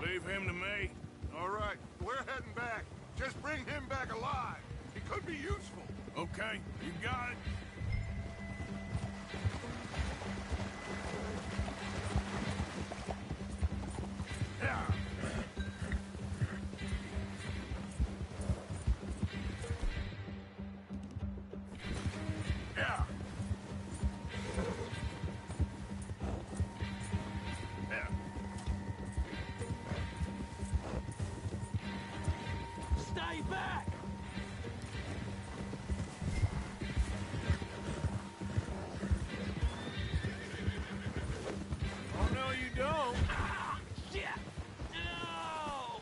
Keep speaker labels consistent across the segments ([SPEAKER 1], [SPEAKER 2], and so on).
[SPEAKER 1] Leave him to me.
[SPEAKER 2] All right, we're heading back. Just bring him back alive. He could be useful.
[SPEAKER 1] Okay, you got it. Yeah. Yeah. Yeah.
[SPEAKER 3] Stay back!
[SPEAKER 1] Oh, no, you don't.
[SPEAKER 3] Ah, shit! No!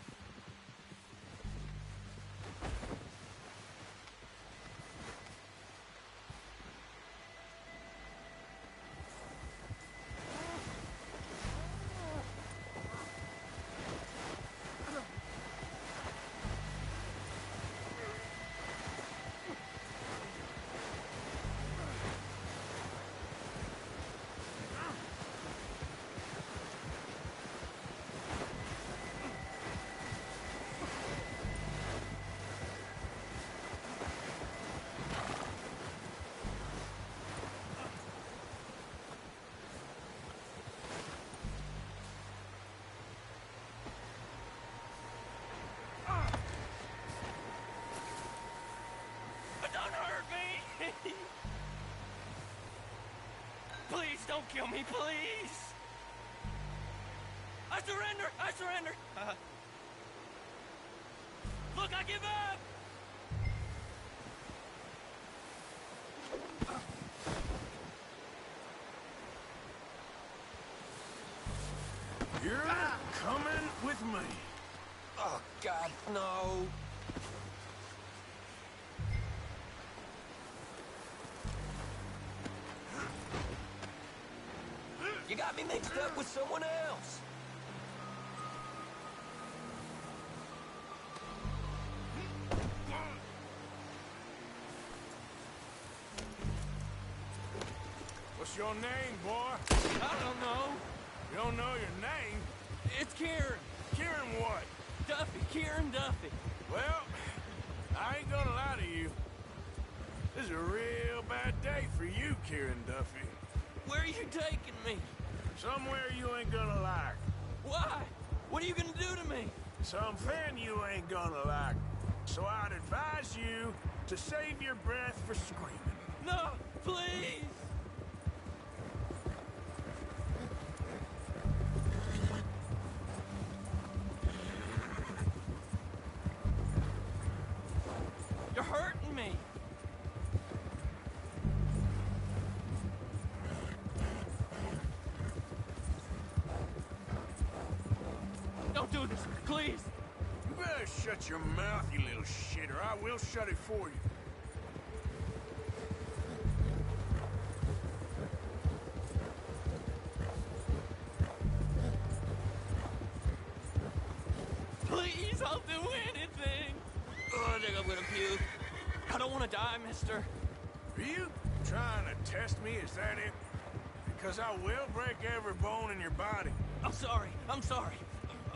[SPEAKER 3] Don't hurt me! Please don't kill me, please! I surrender! I surrender! Look, I give up!
[SPEAKER 1] You're coming with me.
[SPEAKER 3] Oh, God, no! You got me mixed up with someone else!
[SPEAKER 1] What's your name, boy?
[SPEAKER 3] I don't know.
[SPEAKER 1] You don't know your name?
[SPEAKER 3] It's Kieran.
[SPEAKER 1] Kieran what?
[SPEAKER 3] Duffy. Kieran Duffy.
[SPEAKER 1] Well, I ain't gonna lie to you. This is a real bad day for you, Kieran Duffy.
[SPEAKER 3] Where are you taking me?
[SPEAKER 1] Somewhere you ain't gonna like.
[SPEAKER 3] Why? What are you gonna do to me?
[SPEAKER 1] Something you ain't gonna like. So I'd advise you to save your breath for screaming.
[SPEAKER 3] No, please! You're hurting me. Don't do this, please.
[SPEAKER 1] You better shut your mouth, you little shit, or I will shut it for you.
[SPEAKER 3] Please, I'll do anything. Oh, I think I'm gonna puke. I don't want to die, mister.
[SPEAKER 1] Are you trying to test me? Is that it? Because I will break every bone in your body.
[SPEAKER 3] I'm sorry. I'm sorry.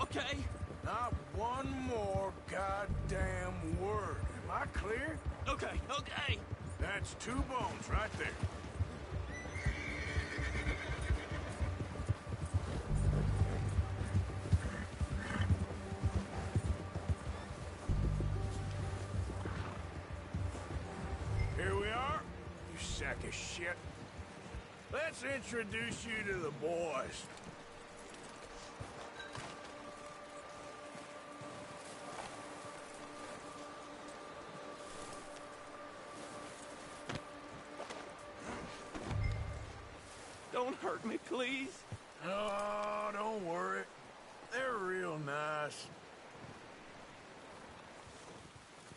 [SPEAKER 3] Okay?
[SPEAKER 1] Not one more goddamn word. Am I clear?
[SPEAKER 3] Okay, okay.
[SPEAKER 1] That's 2 bones right there. Here we are, you sack of shit. Let's introduce you to the boys.
[SPEAKER 3] Don't hurt me, please.
[SPEAKER 1] Oh, don't worry. They're real nice.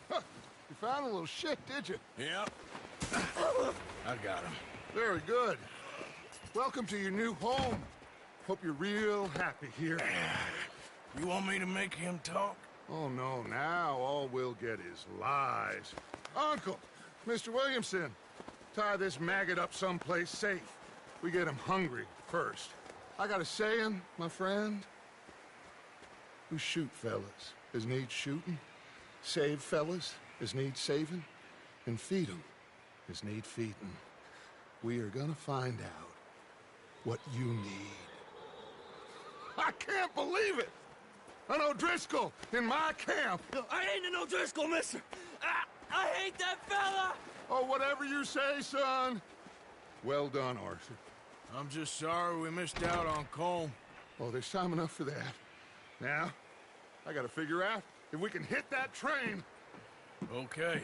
[SPEAKER 2] Huh. You found a little shit, did you?
[SPEAKER 1] Yep. I got him.
[SPEAKER 2] Very good. Welcome to your new home. Hope you're real happy here.
[SPEAKER 1] You want me to make him talk?
[SPEAKER 2] Oh, no, now all we'll get is lies. Uncle, Mr. Williamson, tie this maggot up someplace safe. We get him hungry first. I got a saying, my friend. who shoot fellas as need shooting, save fellas as need saving, and feed 'em as need feeding. We are gonna find out what you need. I can't believe it! An O'Driscoll in my camp!
[SPEAKER 3] I ain't an O'Driscoll, mister! I hate that fella!
[SPEAKER 2] Oh, whatever you say, son. Well done, Arthur.
[SPEAKER 1] I'm just sorry we missed out on Colm.
[SPEAKER 2] Oh, there's time enough for that. Now, I gotta figure out if we can hit that train.
[SPEAKER 1] Okay.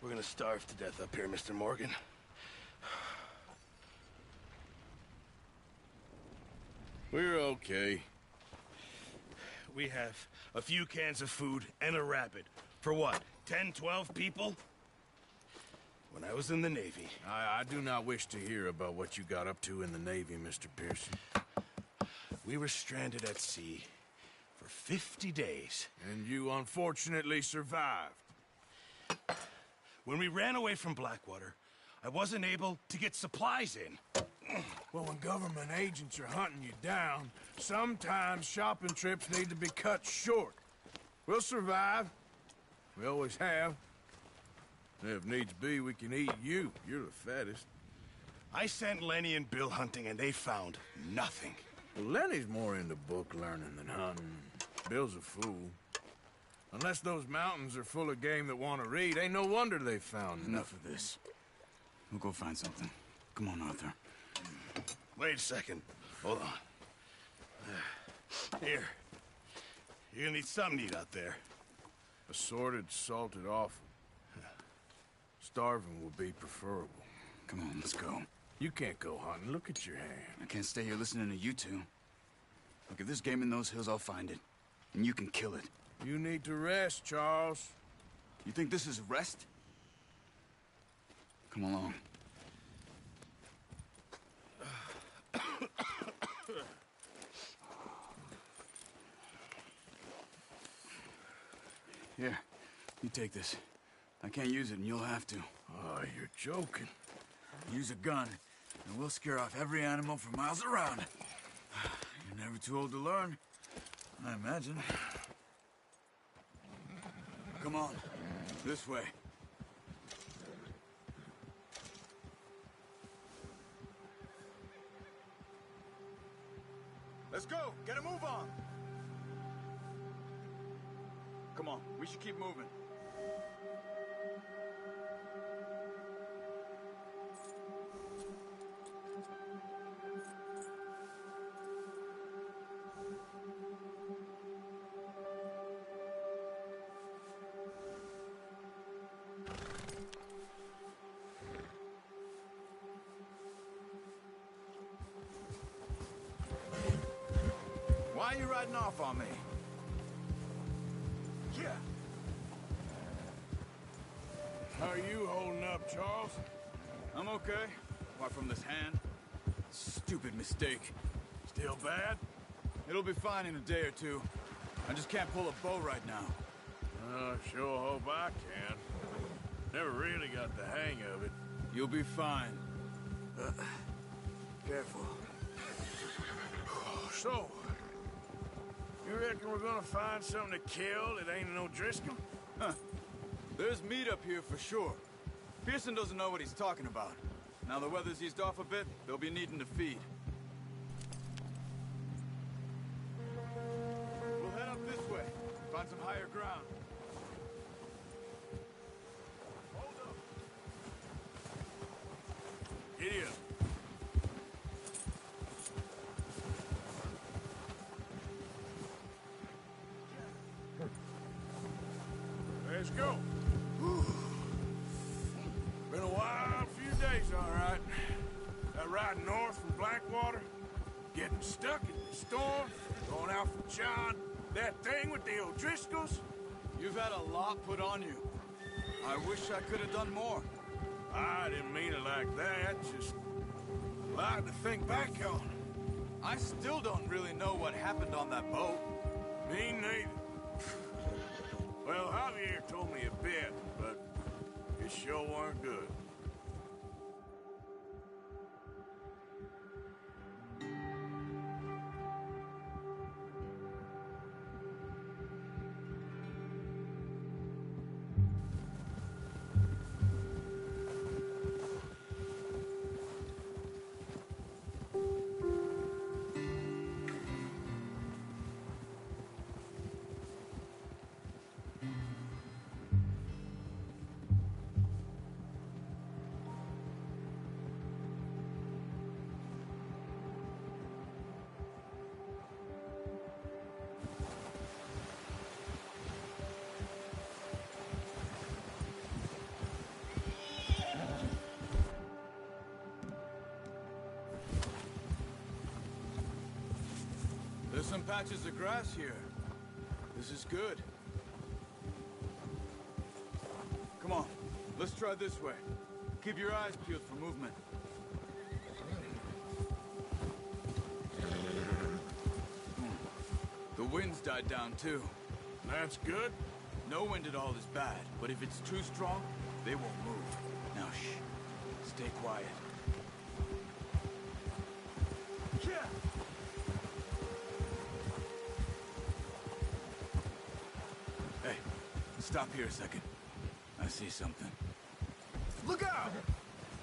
[SPEAKER 4] We're gonna starve to death up here, Mr. Morgan.
[SPEAKER 1] We're okay.
[SPEAKER 4] We have a few cans of food and a rabbit. For what, 10, 12 people? When I was in the Navy...
[SPEAKER 1] I do not wish to hear about what you got up to in the Navy, Mr. Pearson.
[SPEAKER 4] We were stranded at sea for 50 days.
[SPEAKER 1] And you unfortunately survived.
[SPEAKER 4] When we ran away from Blackwater, I wasn't able to get supplies in.
[SPEAKER 1] Well, when government agents are hunting you down, sometimes shopping trips need to be cut short. We'll survive. We always have. If needs be, we can eat you. You're the fattest.
[SPEAKER 4] I sent Lenny and Bill hunting, and they found nothing.
[SPEAKER 1] Well, Lenny's more into book learning than hunting. Bill's a fool. Unless those mountains are full of game that want to read, ain't no wonder they found
[SPEAKER 5] Enough of this. We'll go find something. Come on, Arthur.
[SPEAKER 4] Wait a second. Hold on. Here. You're gonna need something to eat out there.
[SPEAKER 1] Assorted, salted offal. Starving will be preferable.
[SPEAKER 5] Come on, let's go.
[SPEAKER 1] You can't go hunting. Look at your hand.
[SPEAKER 5] I can't stay here listening to you two. Look, if there's game in those hills, I'll find it. And you can kill it.
[SPEAKER 1] You need to rest, Charles.
[SPEAKER 5] You think this is rest? Come along. Here, you take this. I can't use it, and you'll have to.
[SPEAKER 1] Oh, you're joking.
[SPEAKER 5] Use a gun, and we'll scare off every animal for miles around. You're never too old to learn, I imagine. Come on, this way. Let's go, get a move on. Come on, we should keep moving. Why are you riding off on me? Yeah.
[SPEAKER 1] How are you holding up, Charles?
[SPEAKER 5] I'm okay. Apart from this hand. Stupid mistake.
[SPEAKER 1] Still bad?
[SPEAKER 5] It'll be fine in a day or two. I just can't pull a bow right now.
[SPEAKER 1] Sure hope I can. Never really got the hang of it.
[SPEAKER 5] You'll be fine. Careful.
[SPEAKER 1] So, you reckon we're gonna find something to kill that ain't an O'Driscoll?
[SPEAKER 5] Huh. There's meat up here for sure. Pearson doesn't know what he's talking about. Now the weather's eased off a bit, they'll be needing to feed. find some higher ground.
[SPEAKER 1] Hold up. Giddy up. Let's go. Been a wild few days, all right. That ride north from Blackwater, getting stuck in the storm, going out for John, that thing with the O'Driscolls.
[SPEAKER 5] You've had a lot put on you. I wish I could have done more.
[SPEAKER 1] I didn't mean it like that, just a lot to think back on.
[SPEAKER 5] I still don't really know what happened on that boat.
[SPEAKER 1] Me neither. Well, Javier told me a bit, but it sure weren't good.
[SPEAKER 5] There's some patches of grass here. This is good. Come on, let's try this way. Keep your eyes peeled for movement. The wind's died down too.
[SPEAKER 1] That's good.
[SPEAKER 5] No wind at all is bad, but if it's too strong, they won't move. Now shh, stay quiet. Hey, stop here a second. I see something. Look out!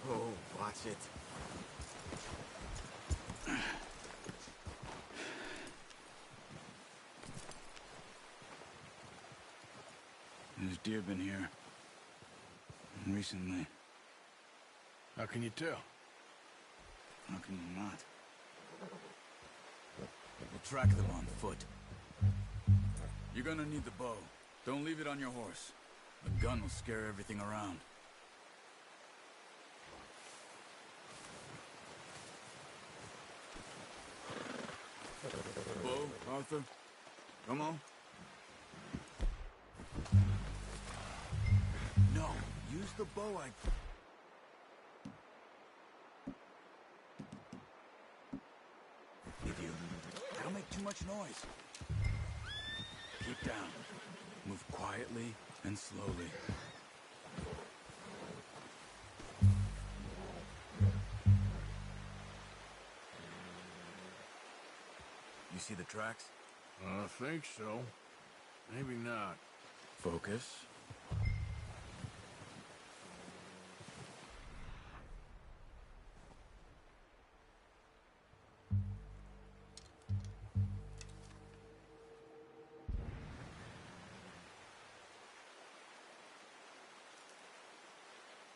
[SPEAKER 5] Oh, watch it. There's deer been here. Recently.
[SPEAKER 1] How can you tell?
[SPEAKER 5] How can you not? We'll track them on foot. You're gonna need the bow. Don't leave it on your horse. The gun will scare everything around. Bow, Arthur. Come on. No, use the bow Idiot. Don't make too much noise. Keep down. Move quietly and slowly. You see the tracks?
[SPEAKER 1] I think so. Maybe not.
[SPEAKER 5] Focus.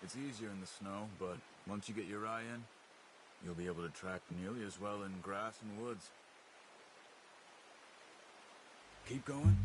[SPEAKER 5] It's easier in the snow, but once you get your eye in, you'll be able to track nearly as well in grass and woods. Keep going.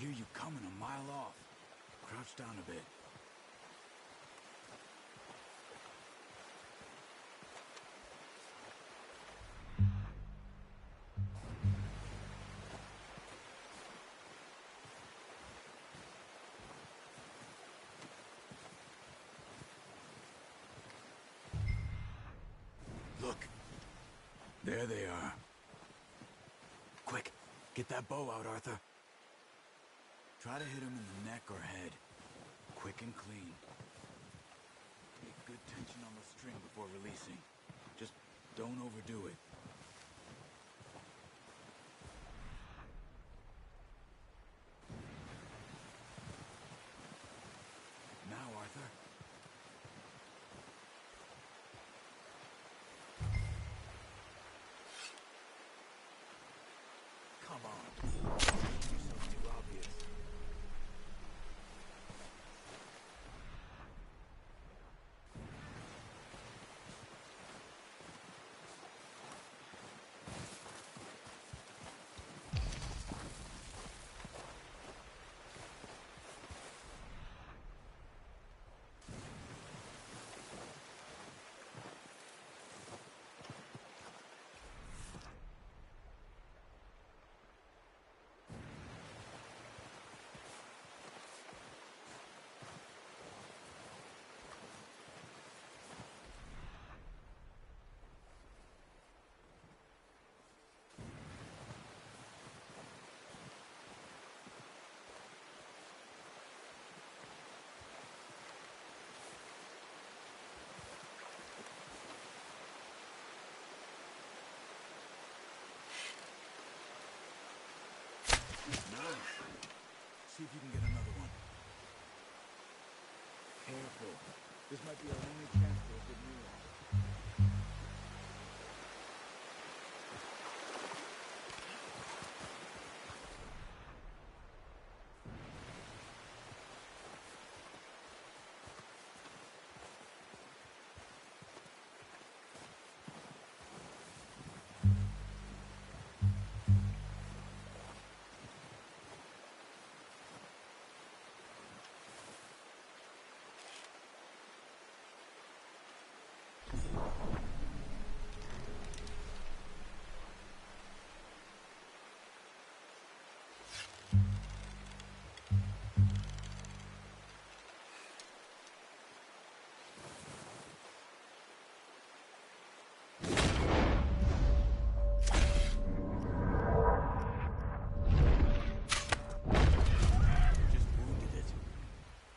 [SPEAKER 5] Hear you coming a mile off. Crouch down a bit. There they are. Quick, get that bow out, Arthur. Try to hit him in the neck or head. Quick and clean. Make good tension on the string before releasing. Just don't overdo it. Now, Arthur. Come on. Yourself too obvious. Nice. See if you can get another one. Careful. This might be our only chance for a good meal.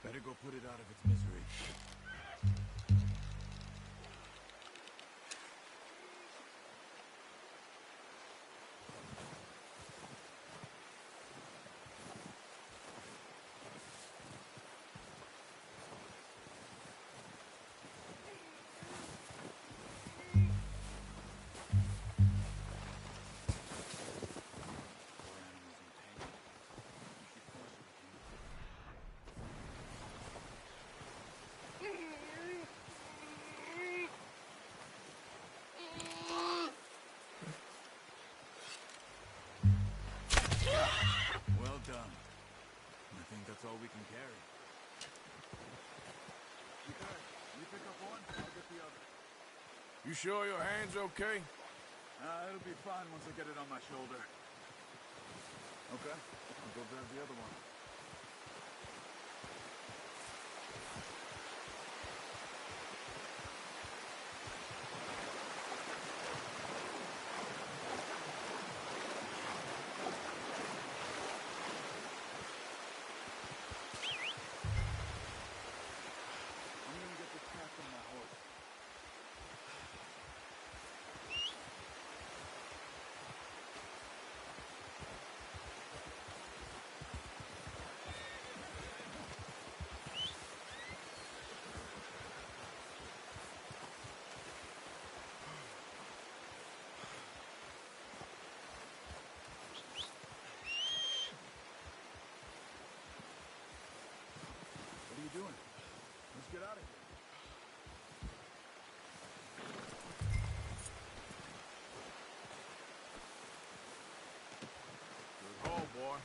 [SPEAKER 5] Better go put it out of its misery. Well done. I think that's all we can carry. Okay, you pick up one, I'll get the other.
[SPEAKER 1] You sure your hand's okay?
[SPEAKER 5] It'll be fine once I get it on my shoulder. Okay, I'll go grab the other one. I'm gonna get the cap on my horse. What are you doing? Let's get out of here.
[SPEAKER 1] Good haul, boy.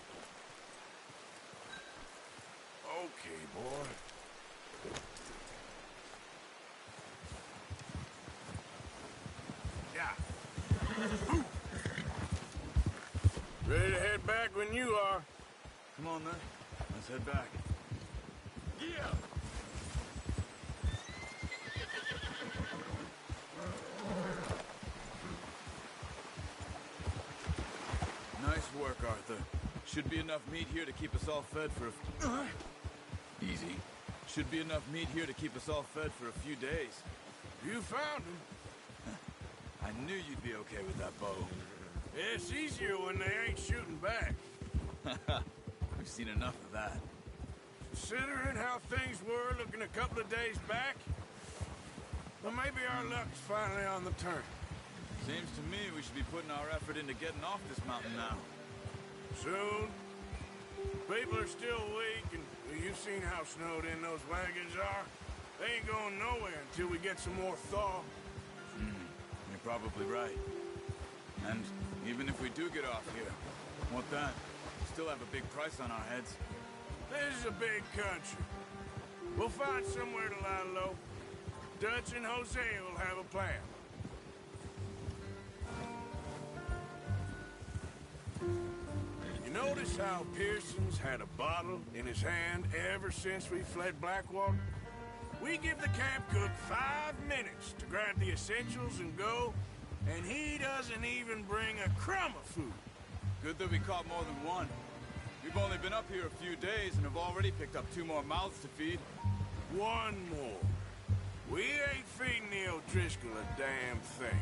[SPEAKER 1] Okay, boy. Yeah. Ready to head back when you are.
[SPEAKER 5] Come on, then. Let's head back.
[SPEAKER 1] Yeah.
[SPEAKER 5] work, Arthur. Should be enough meat here to keep us all fed for Easy. Should be enough meat here to keep us all fed for a few days.
[SPEAKER 1] You found him.
[SPEAKER 5] I knew you'd be okay with that bow.
[SPEAKER 1] It's easier when they ain't shooting back.
[SPEAKER 5] We've seen enough of that.
[SPEAKER 1] Considering how things were looking a couple of days back, well, maybe our luck's finally on the turn.
[SPEAKER 5] Seems to me we should be putting our effort into getting off this mountain now.
[SPEAKER 1] Soon. People are still weak, and you've seen how snowed in those wagons are. They ain't going nowhere until we get some more thaw.
[SPEAKER 5] You're probably right. And even if we do get off here, what then? We still have a big price on our heads.
[SPEAKER 1] This is a big country. We'll find somewhere to lie low. Dutch and Jose will have a plan. You notice how Pearson's had a bottle in his hand ever since we fled Blackwater? We give the camp cook 5 minutes to grab the essentials and go, and he doesn't even bring a crumb of food.
[SPEAKER 5] Good that we caught more than one. We've only been up here a few days and have already picked up 2 more mouths to feed.
[SPEAKER 1] 1 more. We ain't feeding the O'Driscoll a damn thing.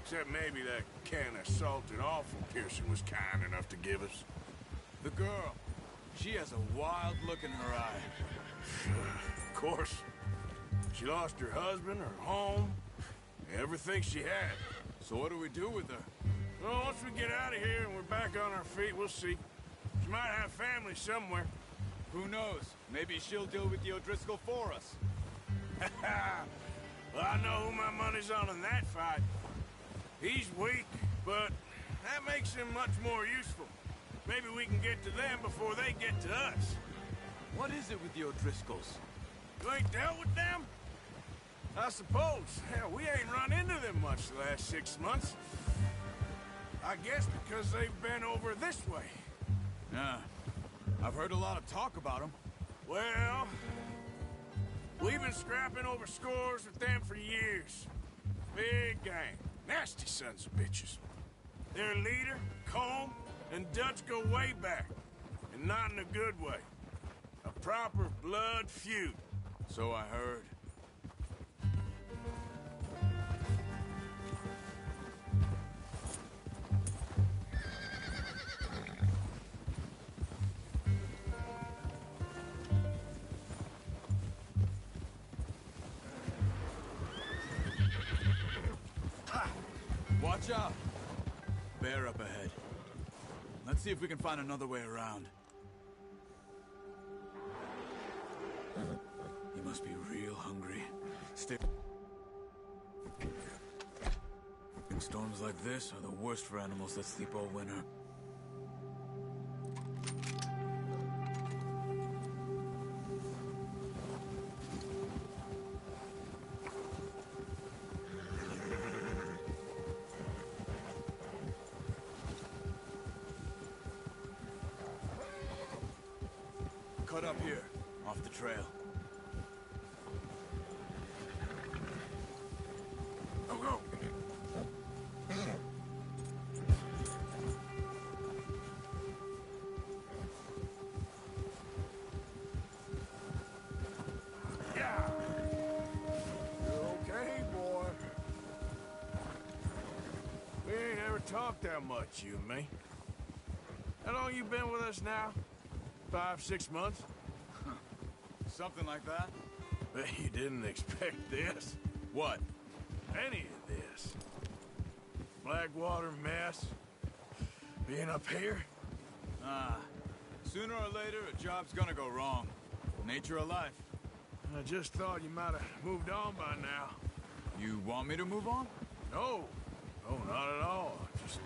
[SPEAKER 1] Except maybe that can of salted offal Pearson was kind enough to give us.
[SPEAKER 5] The girl. She has a wild look in her eye.
[SPEAKER 1] Of course. She lost her husband, her home, everything she had.
[SPEAKER 5] So what do we do with her?
[SPEAKER 1] Well, once we get out of here and we're back on our feet, we'll see. She might have family somewhere.
[SPEAKER 5] Who knows? Maybe she'll deal with the O'Driscoll for us.
[SPEAKER 1] Well, I know who my money's on in that fight. He's weak, but that makes him much more useful. Maybe we can get to them before they get to us.
[SPEAKER 5] What is it with the O'Driscolls?
[SPEAKER 1] You ain't dealt with them? I suppose. Hell, we ain't run into them much the last 6 months. I guess because they've been over this way.
[SPEAKER 5] Yeah. I've heard a lot of talk about them.
[SPEAKER 1] Well, we've been scrapping over scores with them for years. Big gang. Nasty sons of bitches. Their leader, Combe, and Dutch go way back. And not in a good way. A proper blood feud.
[SPEAKER 5] So I heard. Watch out! Bear up ahead. Let's see if we can find another way around. He must be real hungry. Storms like this are the worst for animals that sleep all winter. Cut up here, off the trail.
[SPEAKER 1] Go, go! Yeah! You're okay, boy. We ain't ever talked that much, you and me. How long you been with us now? 5, 6 months?
[SPEAKER 5] Something like that?
[SPEAKER 1] Bet you didn't expect this.
[SPEAKER 5] What?
[SPEAKER 1] Any of this. Blackwater mess. Being up here.
[SPEAKER 5] Sooner or later, a job's gonna go wrong. Nature of life.
[SPEAKER 1] I just thought you might have moved on by now.
[SPEAKER 5] You want me to move on?
[SPEAKER 1] No. No, not at all. Just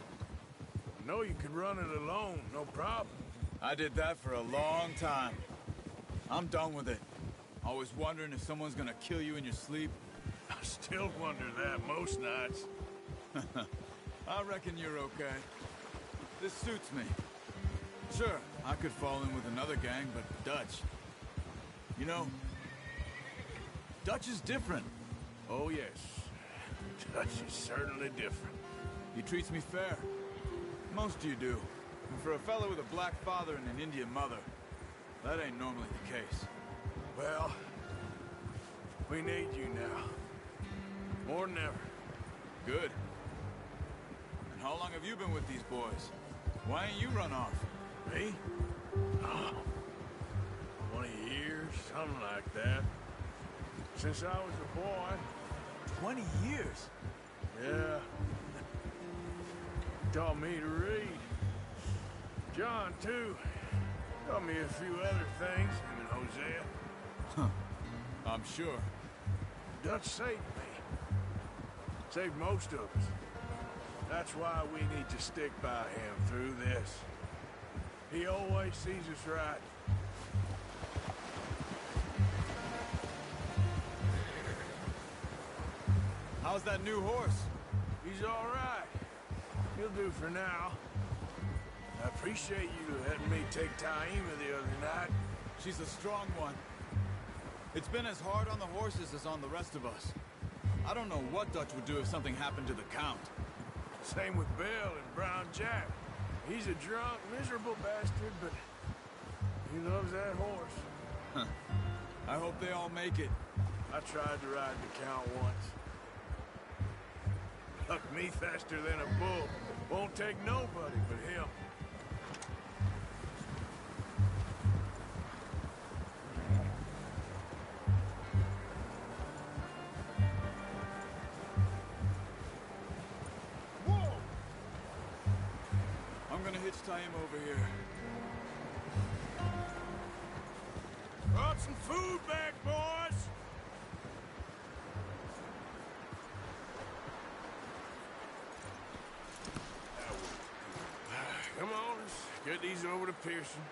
[SPEAKER 1] know you could run it alone, no problem.
[SPEAKER 5] I did that for a long time. I'm done with it. Always wondering if someone's gonna kill you in your sleep.
[SPEAKER 1] I still wonder that most nights.
[SPEAKER 5] I reckon you're okay. This suits me. Sure, I could fall in with another gang, but Dutch. You know, Dutch is different.
[SPEAKER 1] Oh, yes. Dutch is certainly different.
[SPEAKER 5] He treats me fair. Most of you do. And for a fellow with a black father and an Indian mother, that ain't normally the case.
[SPEAKER 1] Well, we need you now. More than ever.
[SPEAKER 5] Good. And how long have you been with these boys? Why ain't you run off?
[SPEAKER 1] Me? Oh, 20 years, something like that. Since I was a boy.
[SPEAKER 5] 20 years?
[SPEAKER 1] Yeah. Taught me to read. John, too. Taught me a few other things, him and Hosea.
[SPEAKER 5] Huh. I'm sure.
[SPEAKER 1] Dutch saved me. Saved most of us. That's why we need to stick by him through this. He always sees us right.
[SPEAKER 5] How's that new horse?
[SPEAKER 1] He's all right. He'll do for now. I appreciate you letting me take Taima the other night.
[SPEAKER 5] She's a strong one. It's been as hard on the horses as on the rest of us. I don't know what Dutch would do if something happened to the Count.
[SPEAKER 1] Same with Bill and Brown Jack. He's a drunk, miserable bastard, but he loves that horse.
[SPEAKER 5] Huh. I hope they all make it.
[SPEAKER 1] I tried to ride the Count once. Hucked me faster than a bull. Won't take nobody but him.
[SPEAKER 5] I'm gonna hitch tie him over here.
[SPEAKER 1] Brought some food back, boys! Come on, let's get these over to Pearson.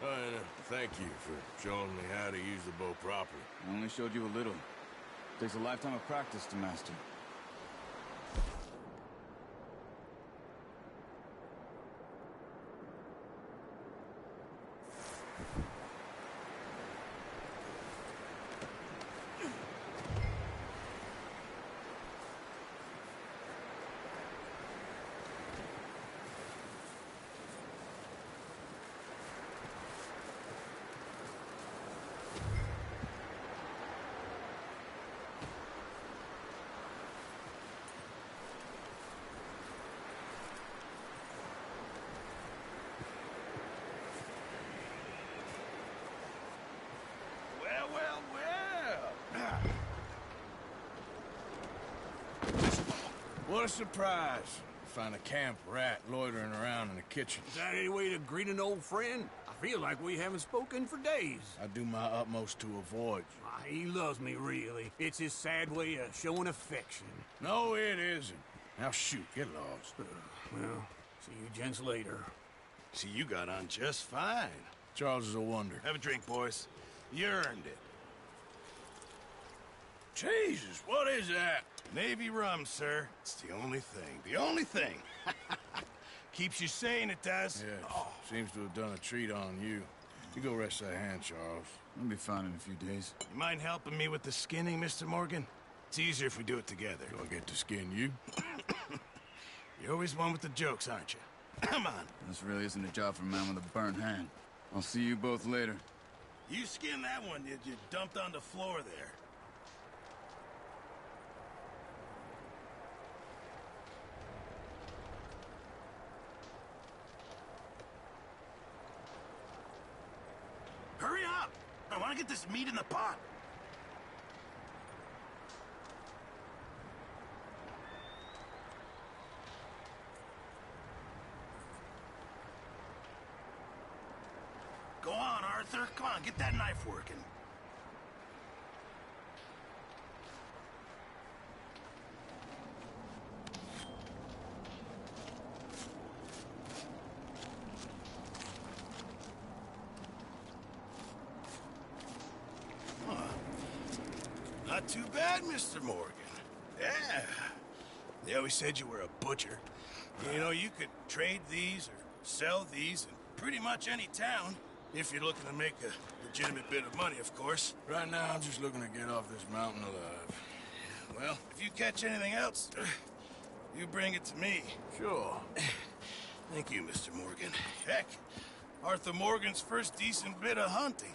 [SPEAKER 1] And thank you for showing me how to use the bow properly.
[SPEAKER 5] I only showed you a little. Takes a lifetime of practice to master.
[SPEAKER 1] What a surprise. Find a camp rat loitering around in the kitchen.
[SPEAKER 6] Is that any way to greet an old friend? I feel like we haven't spoken for days.
[SPEAKER 1] I do my utmost to avoid you.
[SPEAKER 6] He loves me, really. It's his sad way of showing affection.
[SPEAKER 1] No, it isn't. Now shoot, get lost.
[SPEAKER 6] Well, see you gents later.
[SPEAKER 4] See, you got on just fine.
[SPEAKER 1] Charles is a wonder.
[SPEAKER 4] Have a drink, boys. You earned it.
[SPEAKER 1] Jesus, what is that?
[SPEAKER 4] Navy rum, sir. It's the only thing. The only thing. Keeps you sane, it does.
[SPEAKER 1] Yes, seems to have done a treat on you. You go rest that hand, Charles.
[SPEAKER 5] I'll be fine in a few days.
[SPEAKER 4] You mind helping me with the skinning, Mr. Morgan? It's easier if we do it together.
[SPEAKER 1] Do I get to skin you?
[SPEAKER 4] You're always one with the jokes, aren't you? Come on.
[SPEAKER 5] This really isn't a job for a man with a burnt hand. I'll see you both later.
[SPEAKER 4] You skinned that one you dumped on the floor there. Hurry up! I want to get this meat in the pot. Go on, Arthur. Come on, get that knife working. Not too bad, Mr. Morgan. Yeah. They always said you were a butcher. You know, you could trade these or sell these in pretty much any town, if you're looking to make a legitimate bit of money, of course.
[SPEAKER 1] Right now, I'm just looking to get off this mountain alive.
[SPEAKER 4] Well, if you catch anything else, you bring it to me.
[SPEAKER 1] Sure.
[SPEAKER 4] Thank you, Mr. Morgan. Heck, Arthur Morgan's first decent bit of hunting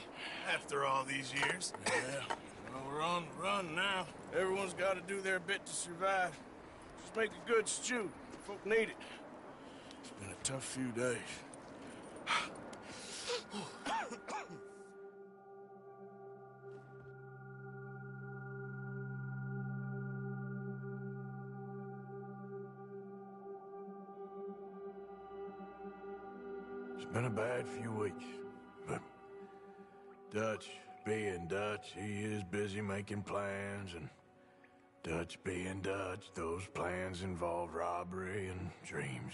[SPEAKER 4] after all these years.
[SPEAKER 1] Yeah, well, we're on the run now. Everyone's got to do their bit to survive. Just make a good stew. Folk need it. It's been a tough few days. It's been a bad few weeks, but Dutch being Dutch, he is busy making plans, and Dutch being Dutch, those plans involve robbery and dreams.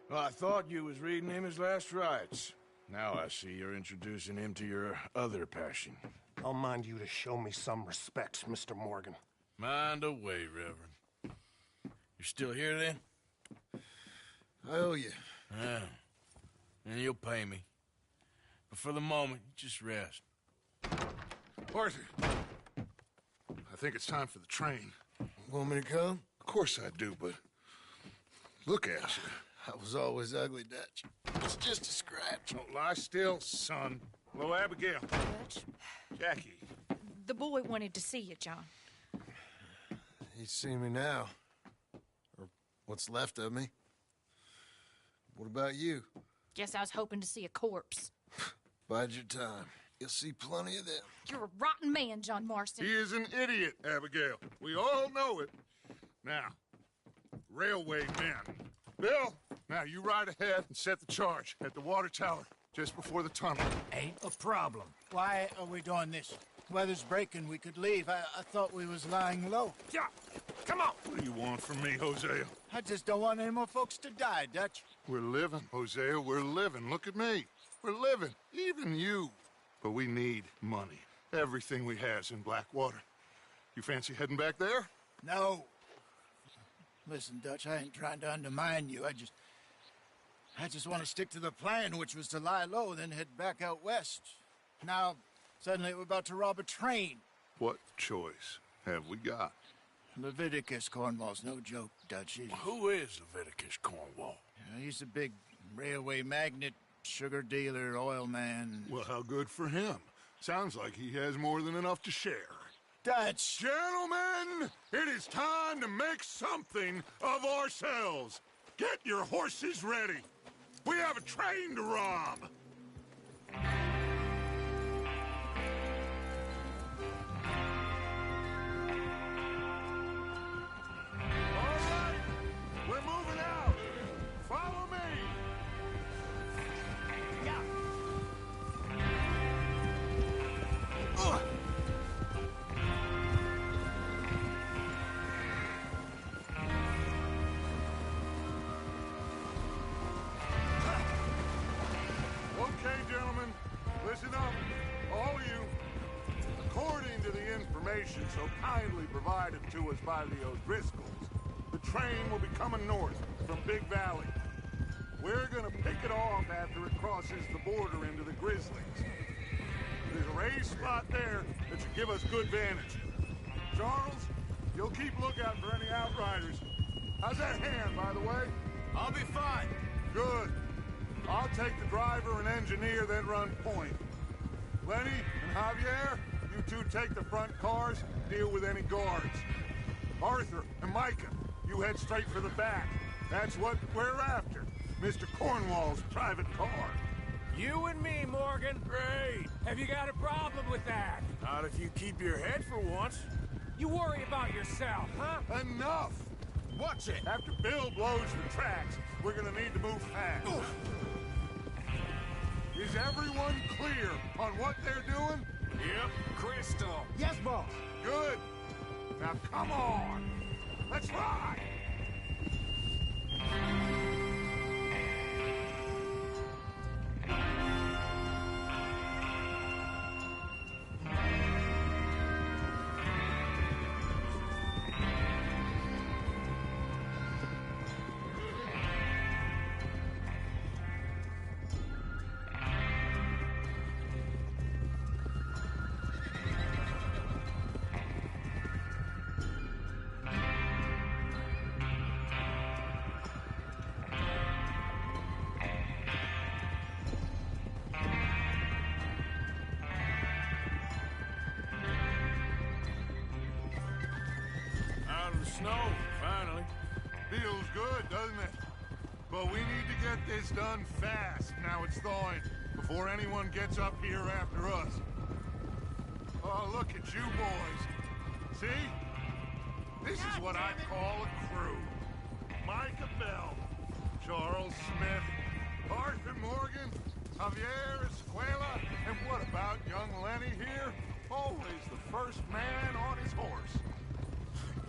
[SPEAKER 1] Well, I thought you was reading him his last rites. Now I see you're introducing him to your other passion.
[SPEAKER 7] I'll mind you to show me some respect, Mr. Morgan.
[SPEAKER 1] Mind away, Reverend. You still here, then?
[SPEAKER 4] I owe you.
[SPEAKER 1] Yeah. And you'll pay me. But for the moment, just rest.
[SPEAKER 2] Arthur, I think it's time for the train.
[SPEAKER 4] Want me to come?
[SPEAKER 2] Of course I do, but look at you.
[SPEAKER 4] I was always ugly, Dutch. It's just a scratch.
[SPEAKER 2] Don't lie still, son. Hello, Abigail.
[SPEAKER 8] Dutch,
[SPEAKER 2] Jackie.
[SPEAKER 8] the boy wanted to see you, John.
[SPEAKER 4] He's seen me now. Or what's left of me. What about you?
[SPEAKER 8] Guess I was hoping to see a corpse.
[SPEAKER 4] Bide your time. You'll see plenty of them.
[SPEAKER 8] You're a rotten man, John Marston.
[SPEAKER 2] He is an idiot, Abigail. We all know it. Now, railway men. Bill, now you ride ahead and set the charge at the water tower just before the tunnel.
[SPEAKER 9] Ain't a problem. Why are we doing this? Weather's breaking. We could leave. I thought we was lying low.
[SPEAKER 2] Yeah, come on. What do you want from me, Hosea?
[SPEAKER 9] I just don't want any more folks to die, Dutch.
[SPEAKER 2] We're living, Hosea. We're living. Look at me. We're living. Even you. But we need money. Everything we has in Blackwater. You fancy heading back there?
[SPEAKER 9] No. Listen, Dutch, I ain't trying to undermine you. I just want to stick to the plan, which was to lie low, then head back out west. Now, suddenly we're about to rob a train.
[SPEAKER 2] What choice have we got?
[SPEAKER 9] Leviticus Cornwall's no joke, Dutch.
[SPEAKER 1] Who is Leviticus Cornwall?
[SPEAKER 9] He's a big railway magnate, sugar dealer, oil man.
[SPEAKER 2] Well, how good for him. Sounds like he has more than enough to share.
[SPEAKER 9] Dutch!
[SPEAKER 2] Gentlemen, it is time to make something of ourselves. Get your horses ready. We have a train to rob. All right, we're moving out. Follow me. Okay, gentlemen, listen up, all of you. According to the information so kindly provided to us by the O'Driscolls, the train will be coming north from Big Valley. We're gonna pick it off after it crosses the border into the Grizzlies. There's a raised spot there that should give us good vantage. Charles, you'll keep lookout for any outriders. How's that hand, by the way?
[SPEAKER 5] I'll be fine.
[SPEAKER 2] Good. I'll take the driver and engineer, then run point. Lenny and Javier, you two take the front cars, deal with any guards. Arthur and Micah, you head straight for the back. That's what we're after. Mr. Cornwall's private car.
[SPEAKER 6] You and me, Morgan.
[SPEAKER 1] Great.
[SPEAKER 6] Have you got a problem with that?
[SPEAKER 1] Not if you keep your head for once.
[SPEAKER 6] You worry about yourself, huh?
[SPEAKER 2] Enough!
[SPEAKER 5] Watch it.
[SPEAKER 2] After Bill blows the tracks, we're gonna need to move fast. Is everyone clear on what they're doing?
[SPEAKER 1] Yep.
[SPEAKER 6] Crystal.
[SPEAKER 9] Yes, boss.
[SPEAKER 2] Good. Now come on. Let's ride.
[SPEAKER 1] snow, finally.
[SPEAKER 2] Feels good, doesn't it? But we need to get this done fast, now it's thawing, before anyone gets up here after us. Oh, look at you boys. See? This is what I call a crew. Micah Bell, Charles Smith, Arthur Morgan, Javier Escuela, and what about young Lenny here? Always the first man on his horse.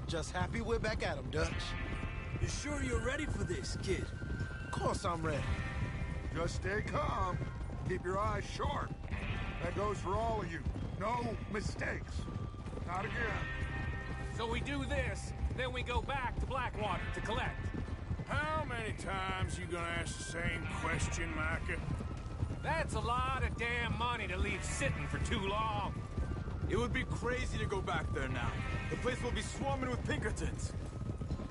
[SPEAKER 9] Just happy we're back at 'em, Dutch.
[SPEAKER 5] You sure you're ready for this, kid?
[SPEAKER 9] Of course I'm ready.
[SPEAKER 2] Just stay calm. Keep your eyes sharp. That goes for all of you. No mistakes. Not again.
[SPEAKER 6] So we do this, then we go back to Blackwater to collect.
[SPEAKER 1] How many times you gonna ask the same question, Micah?
[SPEAKER 6] That's a lot of damn money to leave sitting for too long.
[SPEAKER 5] It would be crazy to go back there now. The place will be swarming with Pinkertons.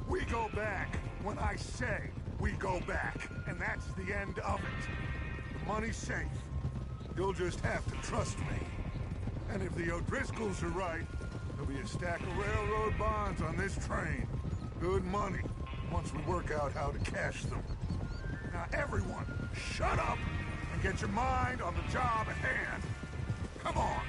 [SPEAKER 2] We go back when I say we go back, and that's the end of it. The money's safe. You'll just have to trust me. And if the O'Driscolls are right, there'll be a stack of railroad bonds on this train. Good money, once we work out how to cash them. Now everyone, shut up and get your mind on the job at hand. Come on.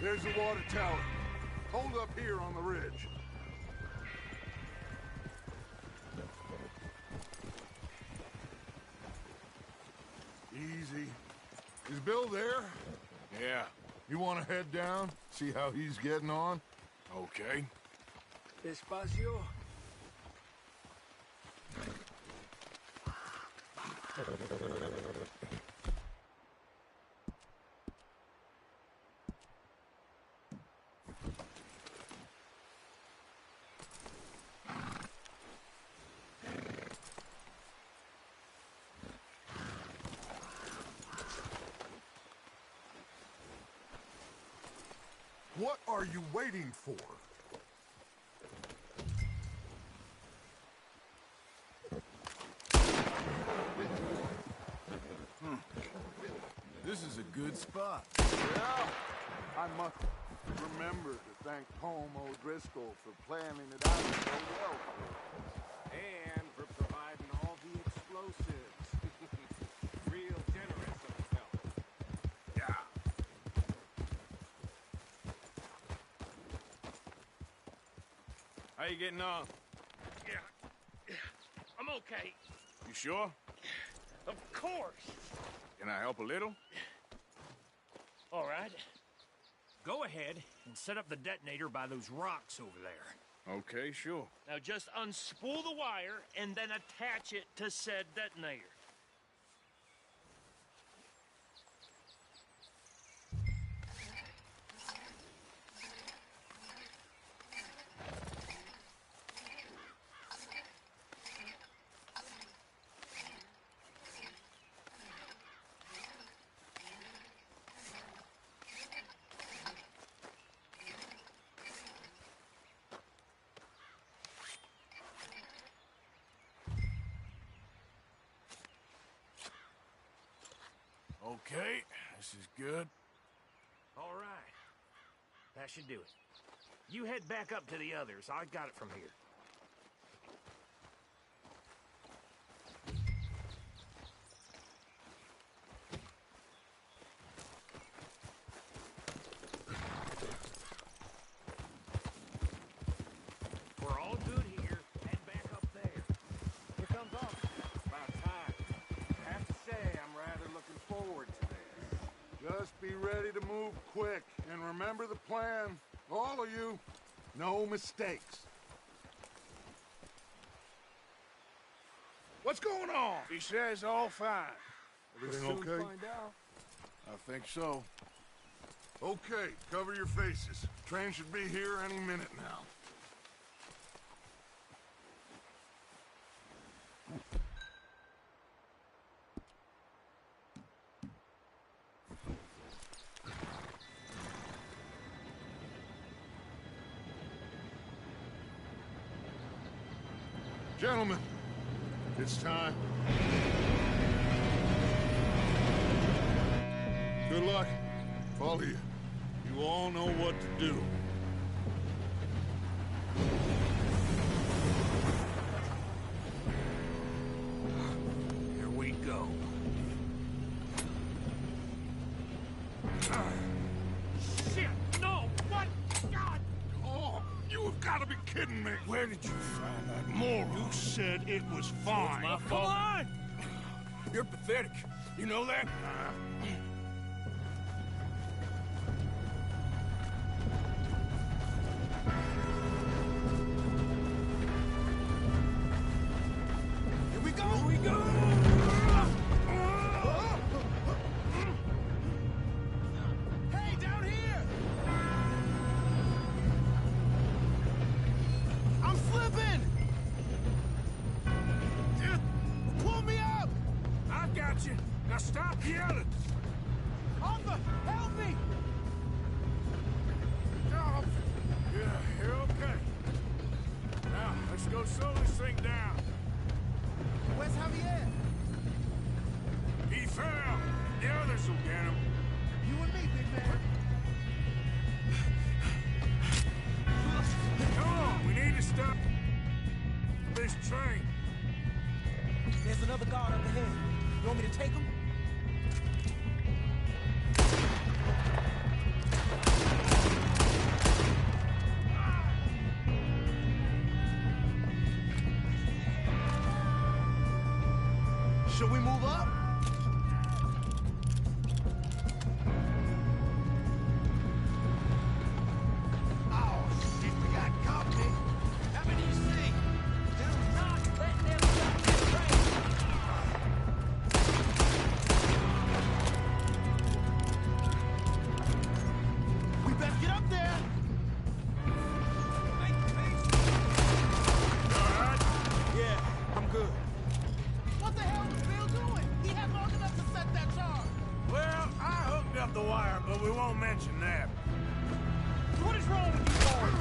[SPEAKER 2] There's the water tower. Hold up here on the ridge. Easy. Is Bill there?
[SPEAKER 1] Yeah,
[SPEAKER 2] You want to head down? See how he's getting on?
[SPEAKER 1] okay.
[SPEAKER 5] Despacio.
[SPEAKER 2] What are you waiting for?
[SPEAKER 1] This is a good spot.
[SPEAKER 2] Yeah, I must remember to thank Home O'Driscoll for planning it out so well for us.
[SPEAKER 6] And for providing all the explosives. Real generous of himself.
[SPEAKER 2] Yeah.
[SPEAKER 1] How you getting on?
[SPEAKER 10] Yeah, I'm okay.
[SPEAKER 1] You sure?
[SPEAKER 10] Of course.
[SPEAKER 1] Can I help a little?
[SPEAKER 10] All right. Go ahead and set up the detonator by those rocks over there.
[SPEAKER 1] Okay, sure.
[SPEAKER 10] Now just unspool the wire and then attach it to said detonator.
[SPEAKER 1] Okay, this is good.
[SPEAKER 10] All right. That should do it. You head back up to the others. I got it from here. We're all good here. Head back up there. Here comes Officer.
[SPEAKER 1] About time. I have to say, I'm rather looking forward to this.
[SPEAKER 2] Just be ready to move quick, and remember the plan. All of you, no mistakes. What's going on?
[SPEAKER 1] He says all fine.
[SPEAKER 2] Everything
[SPEAKER 1] We'll soon
[SPEAKER 2] okay?
[SPEAKER 1] find out. I think so.
[SPEAKER 2] Okay, cover your faces. Train should be here any minute now. Gentlemen, it's time. Good luck. All of you. You all know what to do.
[SPEAKER 10] Here we go. Shit! No! What? God!
[SPEAKER 2] Oh, you have got to be kidding me.
[SPEAKER 1] Where did you find that moron?
[SPEAKER 2] You said it was fine.
[SPEAKER 10] My fault. Come on!
[SPEAKER 1] You're pathetic. You know that?
[SPEAKER 9] Here we go!
[SPEAKER 1] Here we go!
[SPEAKER 9] Hey, down here! I'm slipping! Pull me up!
[SPEAKER 1] I got you. Now stop yelling.
[SPEAKER 9] Arthur, help me!
[SPEAKER 1] Oh. Yeah, you're okay. Now, let's go slow this thing down.
[SPEAKER 9] Where's Javier?
[SPEAKER 1] He fell. The others will get him.
[SPEAKER 9] You and me, big man.
[SPEAKER 1] Come on, we need to stop this train.
[SPEAKER 9] There's another guard up ahead. You want me to take him? Should we move up? Oh, shit, we got company. How many you see? Do not let them stop the train. We best get up there. Yeah, I'm good. What the hell was Bill doing? He had long enough to set that charge.
[SPEAKER 1] Well, I hooked up the wire, but we won't mention that.
[SPEAKER 9] What is wrong with you boys?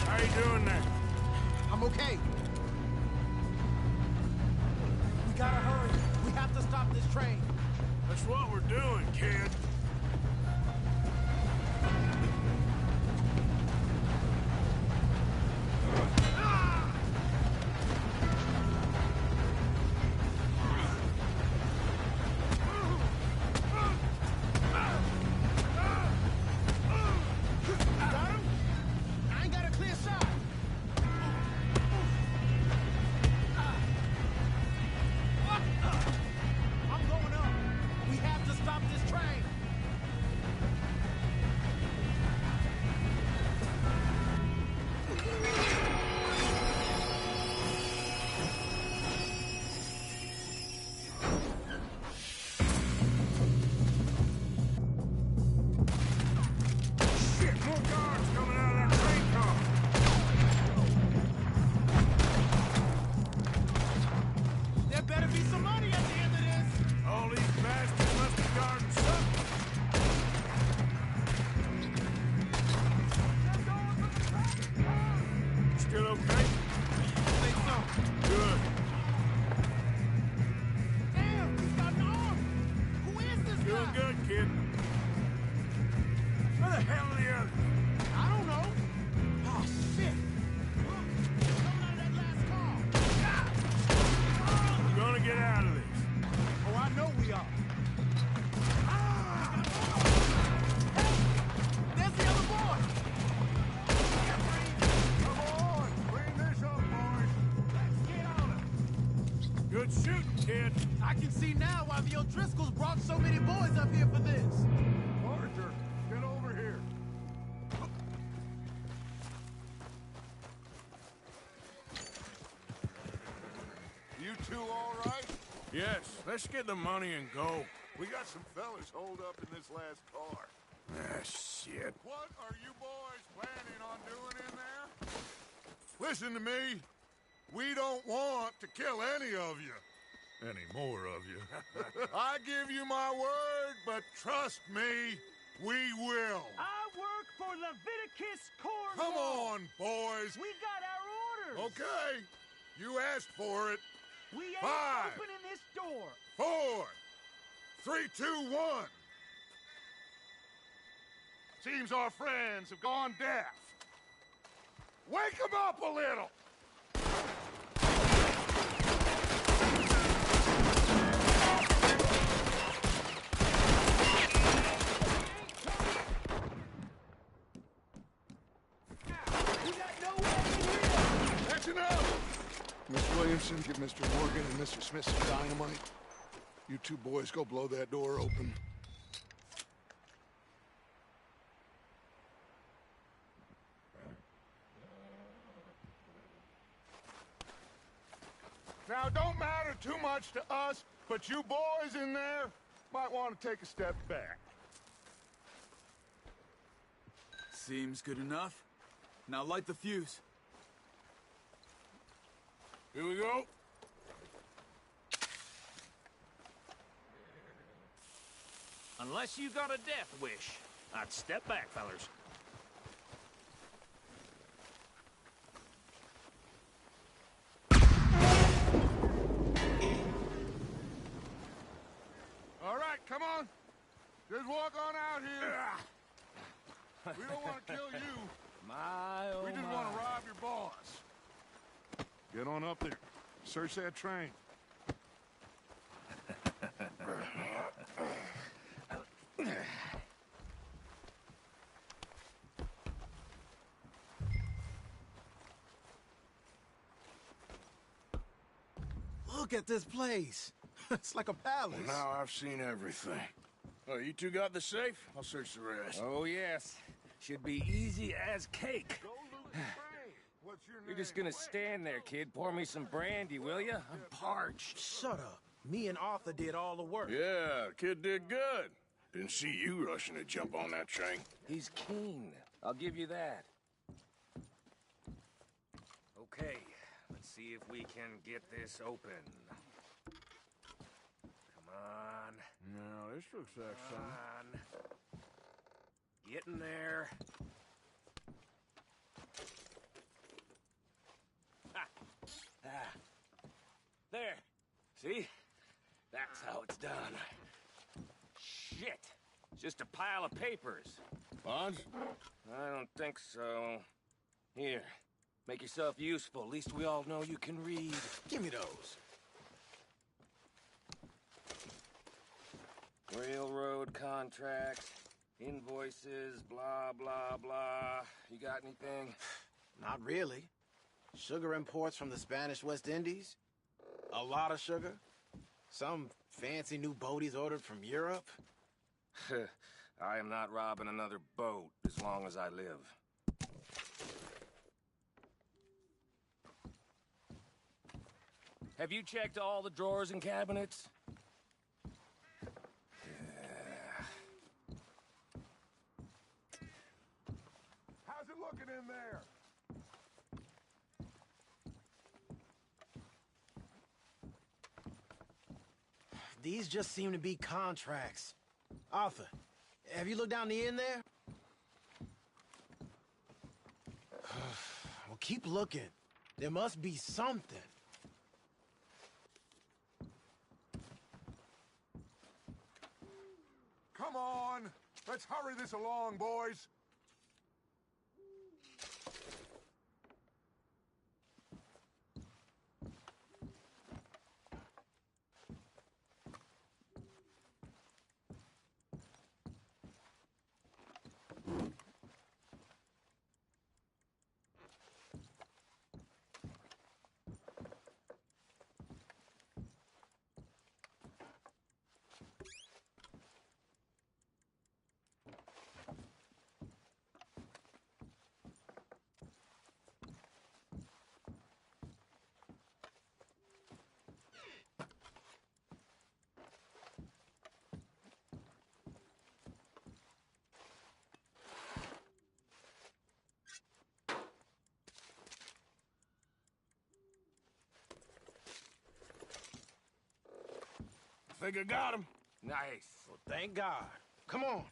[SPEAKER 1] How you doing there?
[SPEAKER 9] I'm okay. We gotta hurry. We have to stop this train.
[SPEAKER 1] That's what we're doing, kid.
[SPEAKER 9] Got him? I ain't got a clear shot. I'm going up. We have to stop this train.
[SPEAKER 1] Shit, more guards coming out of that train car.
[SPEAKER 9] There better be some money at the end of this.
[SPEAKER 1] All these bastards must be guarding something. Still okay?
[SPEAKER 9] I think so.
[SPEAKER 1] Good.
[SPEAKER 9] Damn, he's got an arm. Who is this
[SPEAKER 1] Doing
[SPEAKER 9] guy?
[SPEAKER 1] good, kid. Where the hell are the others?
[SPEAKER 9] I don't know. Oh, shit. Look, they're coming out of that last car.
[SPEAKER 1] We're gonna get out of this.
[SPEAKER 9] Oh, I know we are. Hey, there's the other boy.
[SPEAKER 1] Come on, clean this up, boys.
[SPEAKER 9] Let's get on him.
[SPEAKER 1] Good shooting, kid.
[SPEAKER 9] I can see now why the O'Driscolls brought so many boys up here for this.
[SPEAKER 2] Arthur, get over here. You two all right?
[SPEAKER 1] Yes, let's get the money and go.
[SPEAKER 2] We got some fellas holed up in this last car.
[SPEAKER 1] Ah, shit.
[SPEAKER 2] What are you boys planning on doing in there? Listen to me. We don't want to kill any of you. Any more of you. I give you my word, but trust me, we will.
[SPEAKER 10] I work for Leviticus Cornwall.
[SPEAKER 2] Come on, boys.
[SPEAKER 10] We got our orders.
[SPEAKER 2] Okay. You asked for it.
[SPEAKER 6] We ain't
[SPEAKER 2] 5,
[SPEAKER 6] opening this door.
[SPEAKER 2] 4, 3, 2, 1. Seems our friends have gone deaf. Wake them up a little!
[SPEAKER 6] We got nowhere in here.
[SPEAKER 2] That's enough! Miss Williamson, give Mr. Morgan and Mr. Smith some dynamite. You two boys go blow that door open. Now, it don't matter too much to us, but you boys in there might want to take a step back.
[SPEAKER 5] Seems good enough. Now light the fuse.
[SPEAKER 1] Here we go.
[SPEAKER 10] Unless you got a death wish, I'd step back, fellers.
[SPEAKER 2] All right, come on. Just walk on out here. We don't want to kill you.
[SPEAKER 10] My, oh
[SPEAKER 2] We just want to rob your boss. Get on up there. Search that train.
[SPEAKER 9] Look at this place. It's like a palace.
[SPEAKER 1] Well, now I've seen everything. Oh, you two got the safe? I'll search the rest.
[SPEAKER 11] Oh, yes. Should be easy as cake.
[SPEAKER 2] What's your name?
[SPEAKER 11] You're just gonna stand there, kid. Pour me some brandy, will ya? I'm parched.
[SPEAKER 9] Shut up. Me and Arthur did all the work.
[SPEAKER 1] Yeah, kid did good. Didn't see you rushing to jump on that train.
[SPEAKER 11] He's keen. I'll give you that. Okay, let's see if we can get this open. Come on.
[SPEAKER 1] No, this looks like
[SPEAKER 11] Come on. Get in there. There. See? That's how it's done. Shit. Just a pile of papers.
[SPEAKER 1] Bonds?
[SPEAKER 11] I don't think so. Here. Make yourself useful. At least we all know you can read.
[SPEAKER 9] Give me those.
[SPEAKER 11] Railroad contracts, invoices, blah, blah, blah. You got anything?
[SPEAKER 9] Not really. Sugar imports from the Spanish West Indies. A lot of sugar. Some fancy new boat he's ordered from Europe.
[SPEAKER 11] I am not robbing another boat as long as I live. Have you checked all the drawers and cabinets?
[SPEAKER 2] How's it looking in there?
[SPEAKER 9] These just seem to be contracts. Arthur, have you looked down the end there? Well, keep looking. There must be something.
[SPEAKER 2] Come on. Let's hurry this along, boys.
[SPEAKER 1] Think I got him.
[SPEAKER 11] Nice.
[SPEAKER 9] Well, thank God. Come on.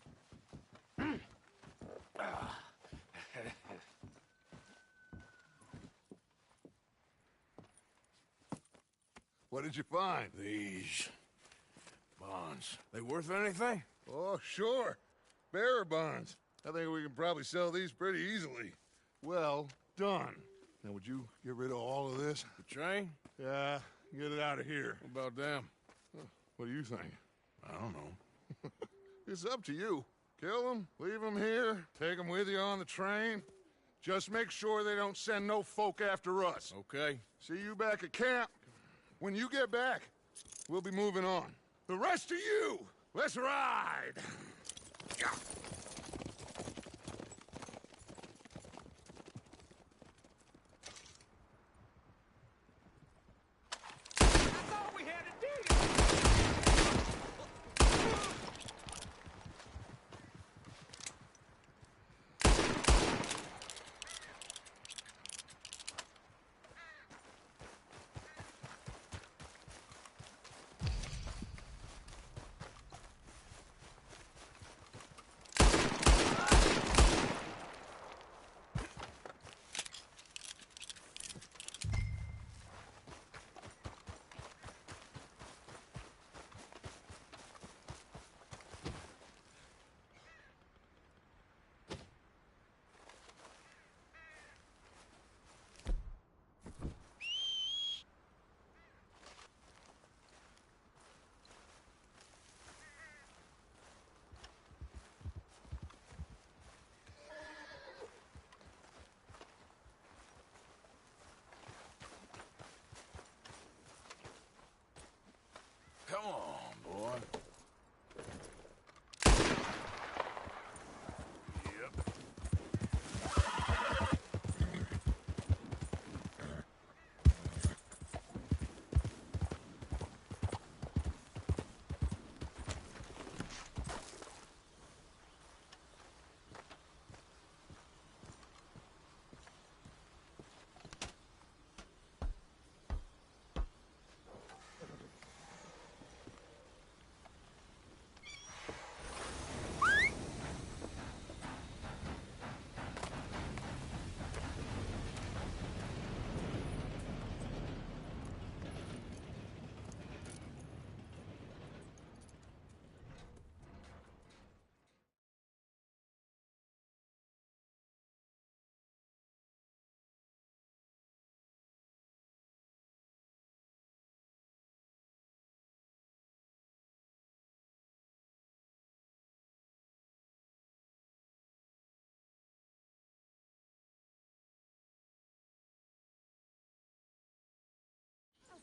[SPEAKER 2] What did you find?
[SPEAKER 1] These bonds. They worth anything?
[SPEAKER 2] Oh, sure. Bearer bonds. I think we can probably sell these pretty easily. Well done. Now, would you get rid of all of this?
[SPEAKER 1] The train?
[SPEAKER 2] Yeah, get it out of here.
[SPEAKER 1] What about them?
[SPEAKER 2] What do you think?
[SPEAKER 1] I don't know.
[SPEAKER 2] It's up to you. Kill them, leave them here, take them with you on the train. Just make sure they don't send no folk after us.
[SPEAKER 1] Okay.
[SPEAKER 2] See you back at camp. When you get back, we'll be moving on. The rest of you, let's ride!
[SPEAKER 1] Come on, boy.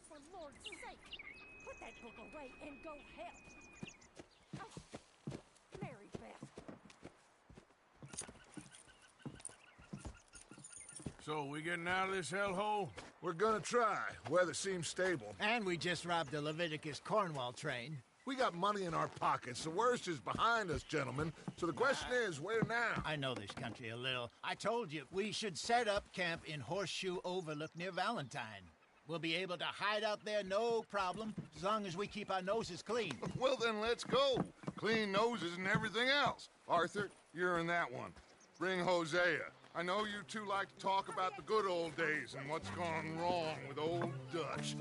[SPEAKER 12] For Lord's sake, put that book away and go help. Oh, Mary Beth.
[SPEAKER 1] So, we getting out of this hellhole?
[SPEAKER 2] We're gonna try. Weather seems stable.
[SPEAKER 9] And we just robbed the Leviticus Cornwall train.
[SPEAKER 2] We got money in our pockets. The worst is behind us, gentlemen. So the question is, where now?
[SPEAKER 9] I know this country a little. I told you, we should set up camp in Horseshoe Overlook near Valentine. We'll be able to hide out there, no problem, as long as we keep our noses clean.
[SPEAKER 2] Well, then let's go. Clean noses and everything else. Arthur, you're in that one. Bring Hosea. I know you two like to talk about the good old days and what's gone wrong with old Dutch.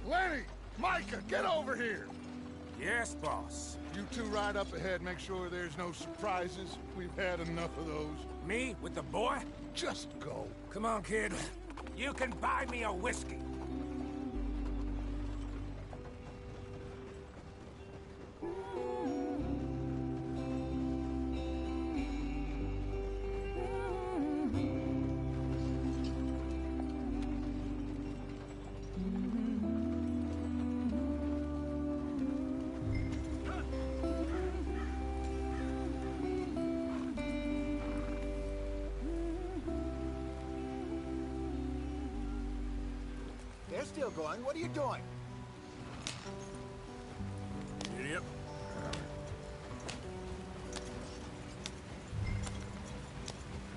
[SPEAKER 2] Lenny! Micah, get over here!
[SPEAKER 7] Yes, boss.
[SPEAKER 2] You two ride up ahead, make sure there's no surprises. We've had enough of those.
[SPEAKER 10] Me with the boy?
[SPEAKER 7] Just go.
[SPEAKER 10] Come on, kid. You can buy me a whiskey.
[SPEAKER 9] They're still going. What are you doing?
[SPEAKER 1] Idiot.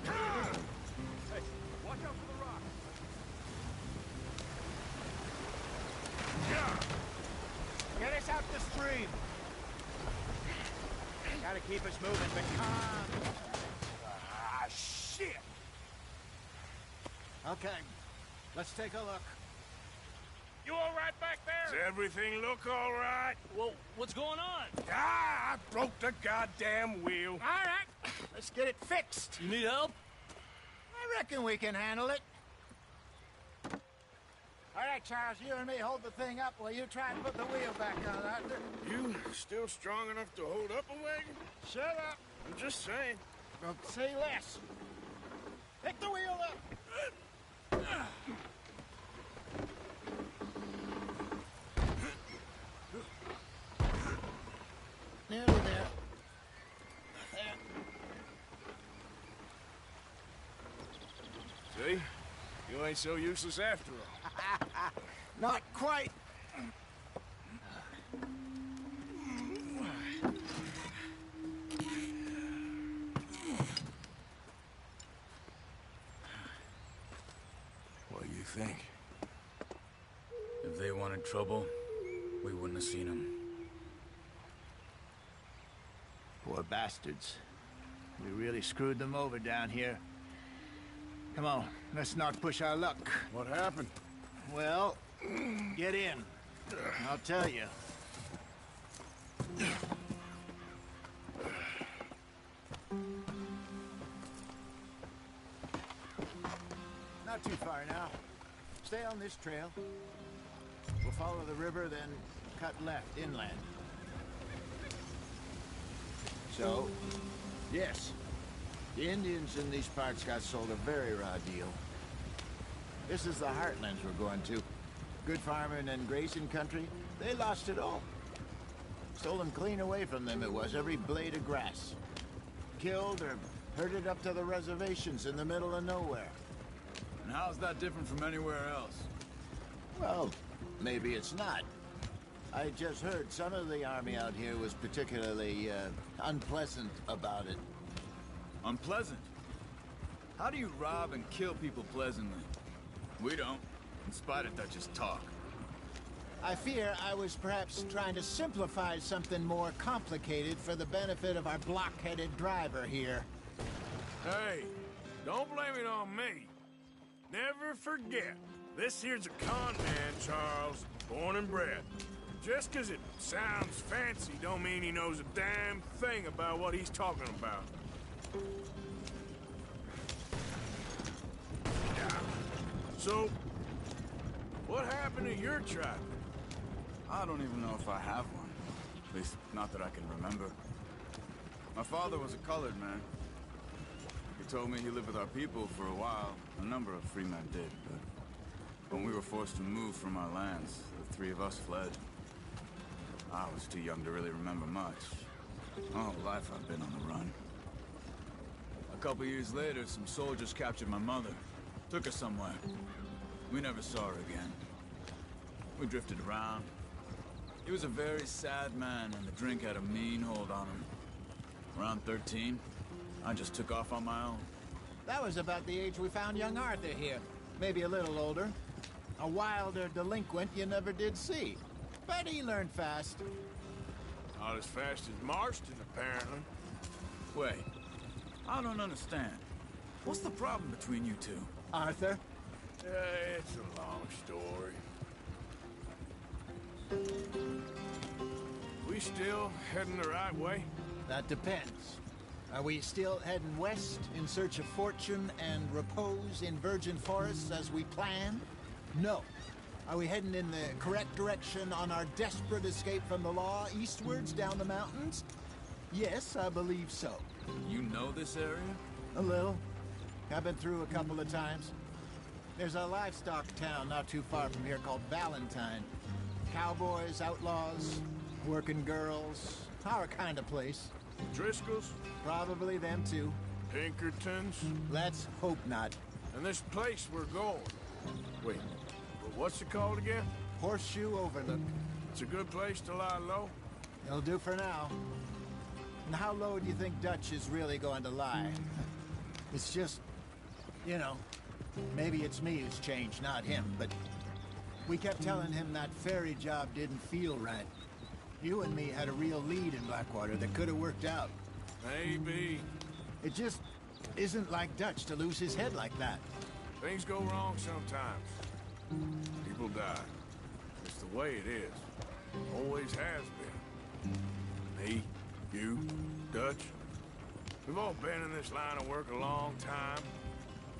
[SPEAKER 10] Hey, watch out for the rock.
[SPEAKER 9] Get us out the stream. Gotta keep us moving, but calm.
[SPEAKER 10] Ah, shit!
[SPEAKER 9] Okay, let's take a look.
[SPEAKER 10] You all right back
[SPEAKER 1] Does
[SPEAKER 10] there?
[SPEAKER 1] everything look all right?
[SPEAKER 3] Well, what's going on?
[SPEAKER 1] Ah, I broke the goddamn wheel.
[SPEAKER 9] All right, let's get it fixed.
[SPEAKER 3] You need help?
[SPEAKER 9] I reckon we can handle it. All right, Charles, you and me hold the thing up while you try and put the wheel back on, Arthur.
[SPEAKER 1] You still strong enough to hold up a wagon?
[SPEAKER 9] Shut up.
[SPEAKER 1] I'm just saying.
[SPEAKER 9] Well, say less. Pick the wheel up. Nearly there.
[SPEAKER 1] See? You ain't so useless after all.
[SPEAKER 9] Not quite.
[SPEAKER 1] What do you think?
[SPEAKER 5] If they wanted trouble, we wouldn't have seen them.
[SPEAKER 9] Poor bastards. We really screwed them over down here. Come on, let's not push our luck.
[SPEAKER 1] What happened?
[SPEAKER 9] Well, get in. I'll tell you. Not too far now. Stay on this trail. We'll follow the river, then cut left inland. So, yes, the Indians in these parts got sold a very raw deal. This is the heartlands we're going to. Good farming and grazing country, they lost it all. Stolen clean away from them it was, every blade of grass. Killed or herded up to the reservations in the middle of nowhere.
[SPEAKER 5] And how's that different from anywhere else?
[SPEAKER 9] Well, maybe it's not. I just heard some of the army out here was particularly, unpleasant about it.
[SPEAKER 5] Unpleasant? How do you rob and kill people pleasantly? We don't, in spite of Dutch's talk.
[SPEAKER 9] I fear I was perhaps trying to simplify something more complicated for the benefit of our block-headed driver here.
[SPEAKER 1] Hey, don't blame it on me. Never forget, this here's a con man, Charles, born and bred. Just 'cause it sounds fancy don't mean he knows a damn thing about what he's talking about. Yeah. So, what happened to your tribe?
[SPEAKER 5] I don't even know if I have one. At least, not that I can remember. My father was a colored man. He told me he lived with our people for a while. A number of free men did, but when we were forced to move from our lands, the three of us fled. I was too young to really remember much. My whole life I've been on the run. A couple years later, some soldiers captured my mother. Took her somewhere. We never saw her again. We drifted around. He was a very sad man, and the drink had a mean hold on him. Around 13, I just took off on my own.
[SPEAKER 9] That was about the age we found young Arthur here. Maybe a little older. A wilder delinquent you never did see. But he learned fast.
[SPEAKER 1] Not as fast as Marston, apparently.
[SPEAKER 5] Wait, I don't understand. What's the problem between you two?
[SPEAKER 9] Arthur?
[SPEAKER 1] It's a long story. We still heading the right way?
[SPEAKER 9] That depends. Are we still heading west in search of fortune and repose in virgin forests as we planned? No. Are we heading in the correct direction on our desperate escape from the law eastwards down the mountains? Yes, I believe so.
[SPEAKER 5] You know this area?
[SPEAKER 9] A little. I've been through a couple of times. There's a livestock town not too far from here called Valentine. Cowboys, outlaws, working girls, our kind of place.
[SPEAKER 1] Driscoll's?
[SPEAKER 9] Probably them too.
[SPEAKER 1] Pinkertons?
[SPEAKER 9] Let's hope not.
[SPEAKER 1] And this place we're going. Wait, but what's it called again?
[SPEAKER 9] Horseshoe Overlook.
[SPEAKER 1] It's a good place to lie low?
[SPEAKER 9] It'll do for now. And how low do you think Dutch is really going to lie? It's just, you know, maybe it's me who's changed, not him, but we kept telling him that ferry job didn't feel right. You and me had a real lead in Blackwater that could have worked out.
[SPEAKER 1] Maybe.
[SPEAKER 9] It just isn't like Dutch to lose his head like that.
[SPEAKER 1] Things go wrong sometimes. People die. It's the way it is. Always has been. Me, you, Dutch. We've all been in this line of work a long time.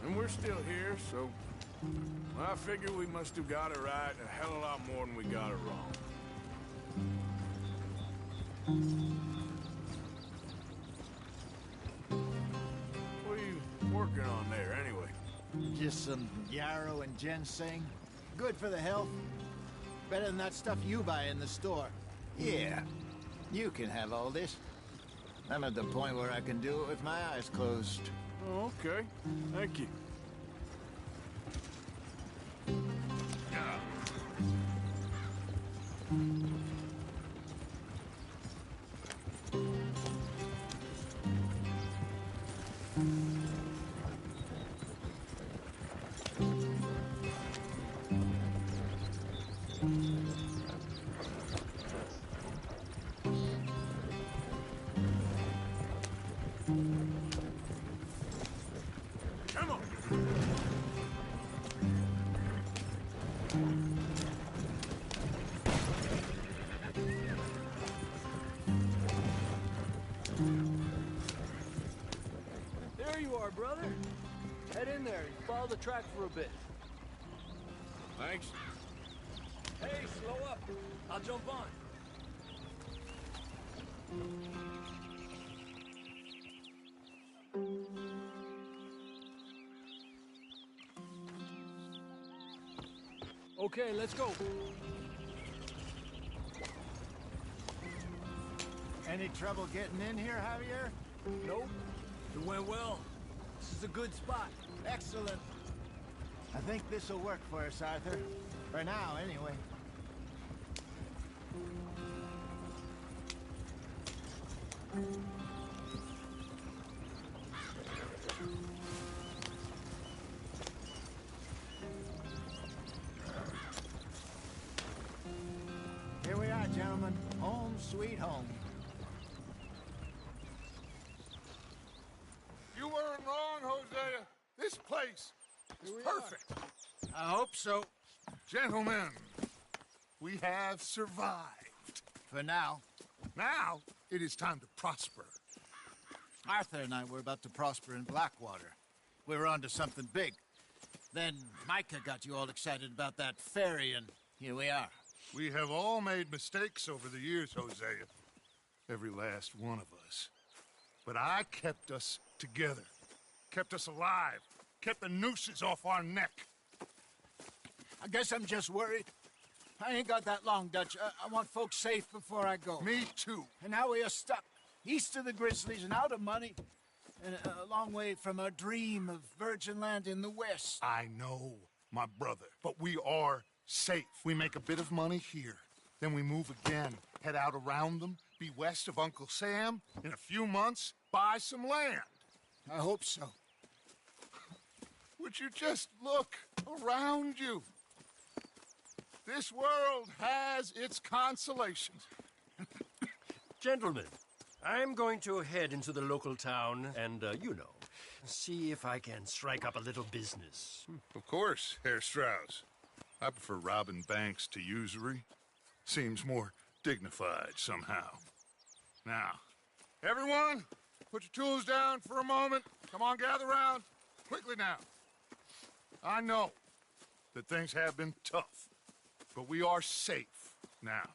[SPEAKER 1] And we're still here, so... I figure we must have got it right a hell of a lot more than we got it wrong. What are you working on there, anyway?
[SPEAKER 9] Just some yarrow and ginseng. Good for the health. Better than that stuff you buy in the store. Yeah, you can have all this. I'm at the point where I can do it with my eyes closed.
[SPEAKER 1] Oh, okay. Thank you. Come on.
[SPEAKER 13] There you are, brother. Head in there and follow the track for a bit.
[SPEAKER 1] Thanks.
[SPEAKER 13] Hey, slow up. I'll jump on. Okay, let's go.
[SPEAKER 9] Any trouble getting in here, Javier?
[SPEAKER 13] Nope. It went well. This is a good spot.
[SPEAKER 9] Excellent. I think this'll work for us, Arthur. For now, anyway. Here we are, gentlemen. Home sweet home.
[SPEAKER 2] You weren't wrong, Hosea. This place is perfect.
[SPEAKER 9] I hope so.
[SPEAKER 2] Gentlemen, we have survived.
[SPEAKER 9] For now.
[SPEAKER 2] Now, it is time to prosper.
[SPEAKER 9] Arthur and I were about to prosper in Blackwater. We were on to something big. Then Micah got you all excited about that ferry, and here we are.
[SPEAKER 2] We have all made mistakes over the years, Hosea. Every last one of us. But I kept us together. Kept us alive. Kept the nooses off our neck.
[SPEAKER 9] I guess I'm just worried. I ain't got that long, Dutch. I want folks safe before I go.
[SPEAKER 2] Me too.
[SPEAKER 9] And now we are stuck east of the Grizzlies and out of money. And a long way from our dream of virgin land in the west.
[SPEAKER 2] I know, my brother. But we are safe. We make a bit of money here. Then we move again. Head out around them. Be west of Uncle Sam. In a few months, buy some land.
[SPEAKER 9] I hope so.
[SPEAKER 2] Would you just look around you? This world has its consolations.
[SPEAKER 10] Gentlemen, I'm going to head into the local town and, see if I can strike up a little business.
[SPEAKER 2] Of course, Herr Strauss. I prefer robbing banks to usury. Seems more dignified somehow. Now, everyone, put your tools down for a moment. Come on, gather round. Quickly now. I know that things have been tough, but we are safe now,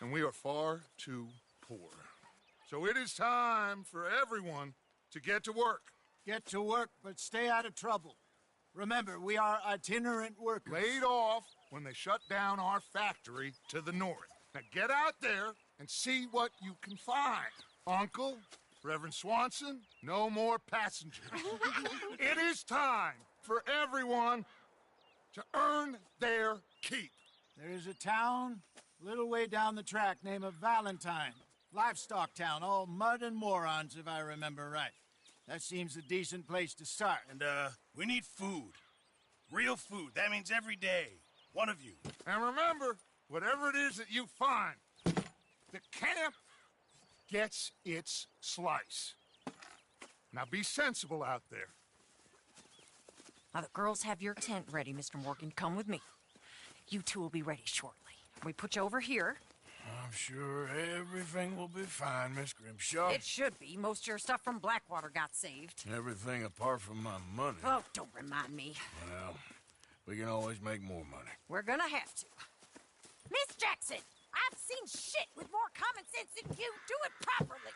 [SPEAKER 2] and we are far too poor. So it is time for everyone to get to work.
[SPEAKER 9] Get to work, but stay out of trouble. Remember, we are itinerant workers.
[SPEAKER 2] Laid off when they shut down our factory to the north. Now get out there and see what you can find. Uncle, Reverend Swanson, no more passengers. It is time for everyone to earn their keep.
[SPEAKER 9] There is a town a little way down the track named Valentine. Livestock town, all mud and morons, if I remember right. That seems a decent place to start.
[SPEAKER 4] And, we need food. Real food. That means every day. One of you.
[SPEAKER 2] And remember, whatever it is that you find, the camp gets its slice. Now be sensible out there.
[SPEAKER 14] Now the girls have your tent ready, Mr. Morgan. Come with me. You two will be ready shortly. We put you over here.
[SPEAKER 1] I'm sure everything will be fine, Miss Grimshaw.
[SPEAKER 14] It should be. Most of your stuff from Blackwater got saved.
[SPEAKER 1] Everything apart from my money.
[SPEAKER 14] Oh, don't remind me.
[SPEAKER 1] Well, we can always make more money.
[SPEAKER 14] We're gonna have to. Miss Jackson, I've seen shit with more common sense than you. Do it properly.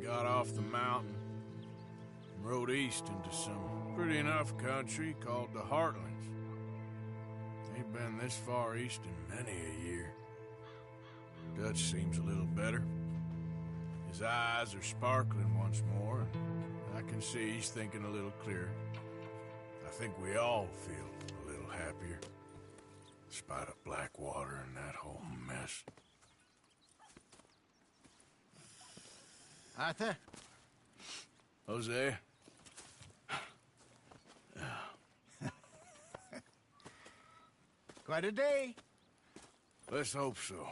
[SPEAKER 1] Got off the mountain and rode east into some pretty enough country called the Heartlands. Ain't been this far east in many a year. Dutch seems a little better. His eyes are sparkling once more, and I can see he's thinking a little clearer. I think we all feel a little happier, in spite of Blackwater and that whole mess.
[SPEAKER 9] Arthur?
[SPEAKER 1] Jose?
[SPEAKER 9] Quite a day.
[SPEAKER 1] Let's hope so.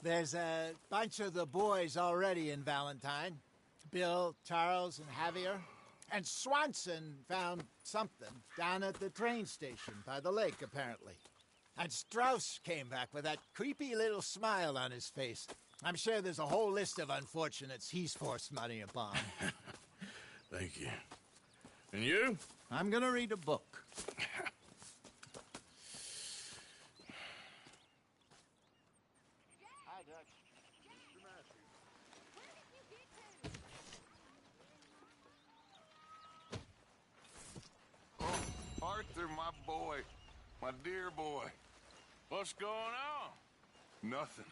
[SPEAKER 9] There's a bunch of the boys already in Valentine. Bill, Charles, and Javier. And Swanson found something down at the train station by the lake, apparently. And Strauss came back with that creepy little smile on his face. I'm sure there's a whole list of unfortunates he's forced money upon.
[SPEAKER 1] Thank you. And you?
[SPEAKER 9] I'm gonna read a book.
[SPEAKER 2] Hi, Dutch.
[SPEAKER 1] Oh, Arthur, my boy. My dear boy. What's going on?
[SPEAKER 2] Nothing.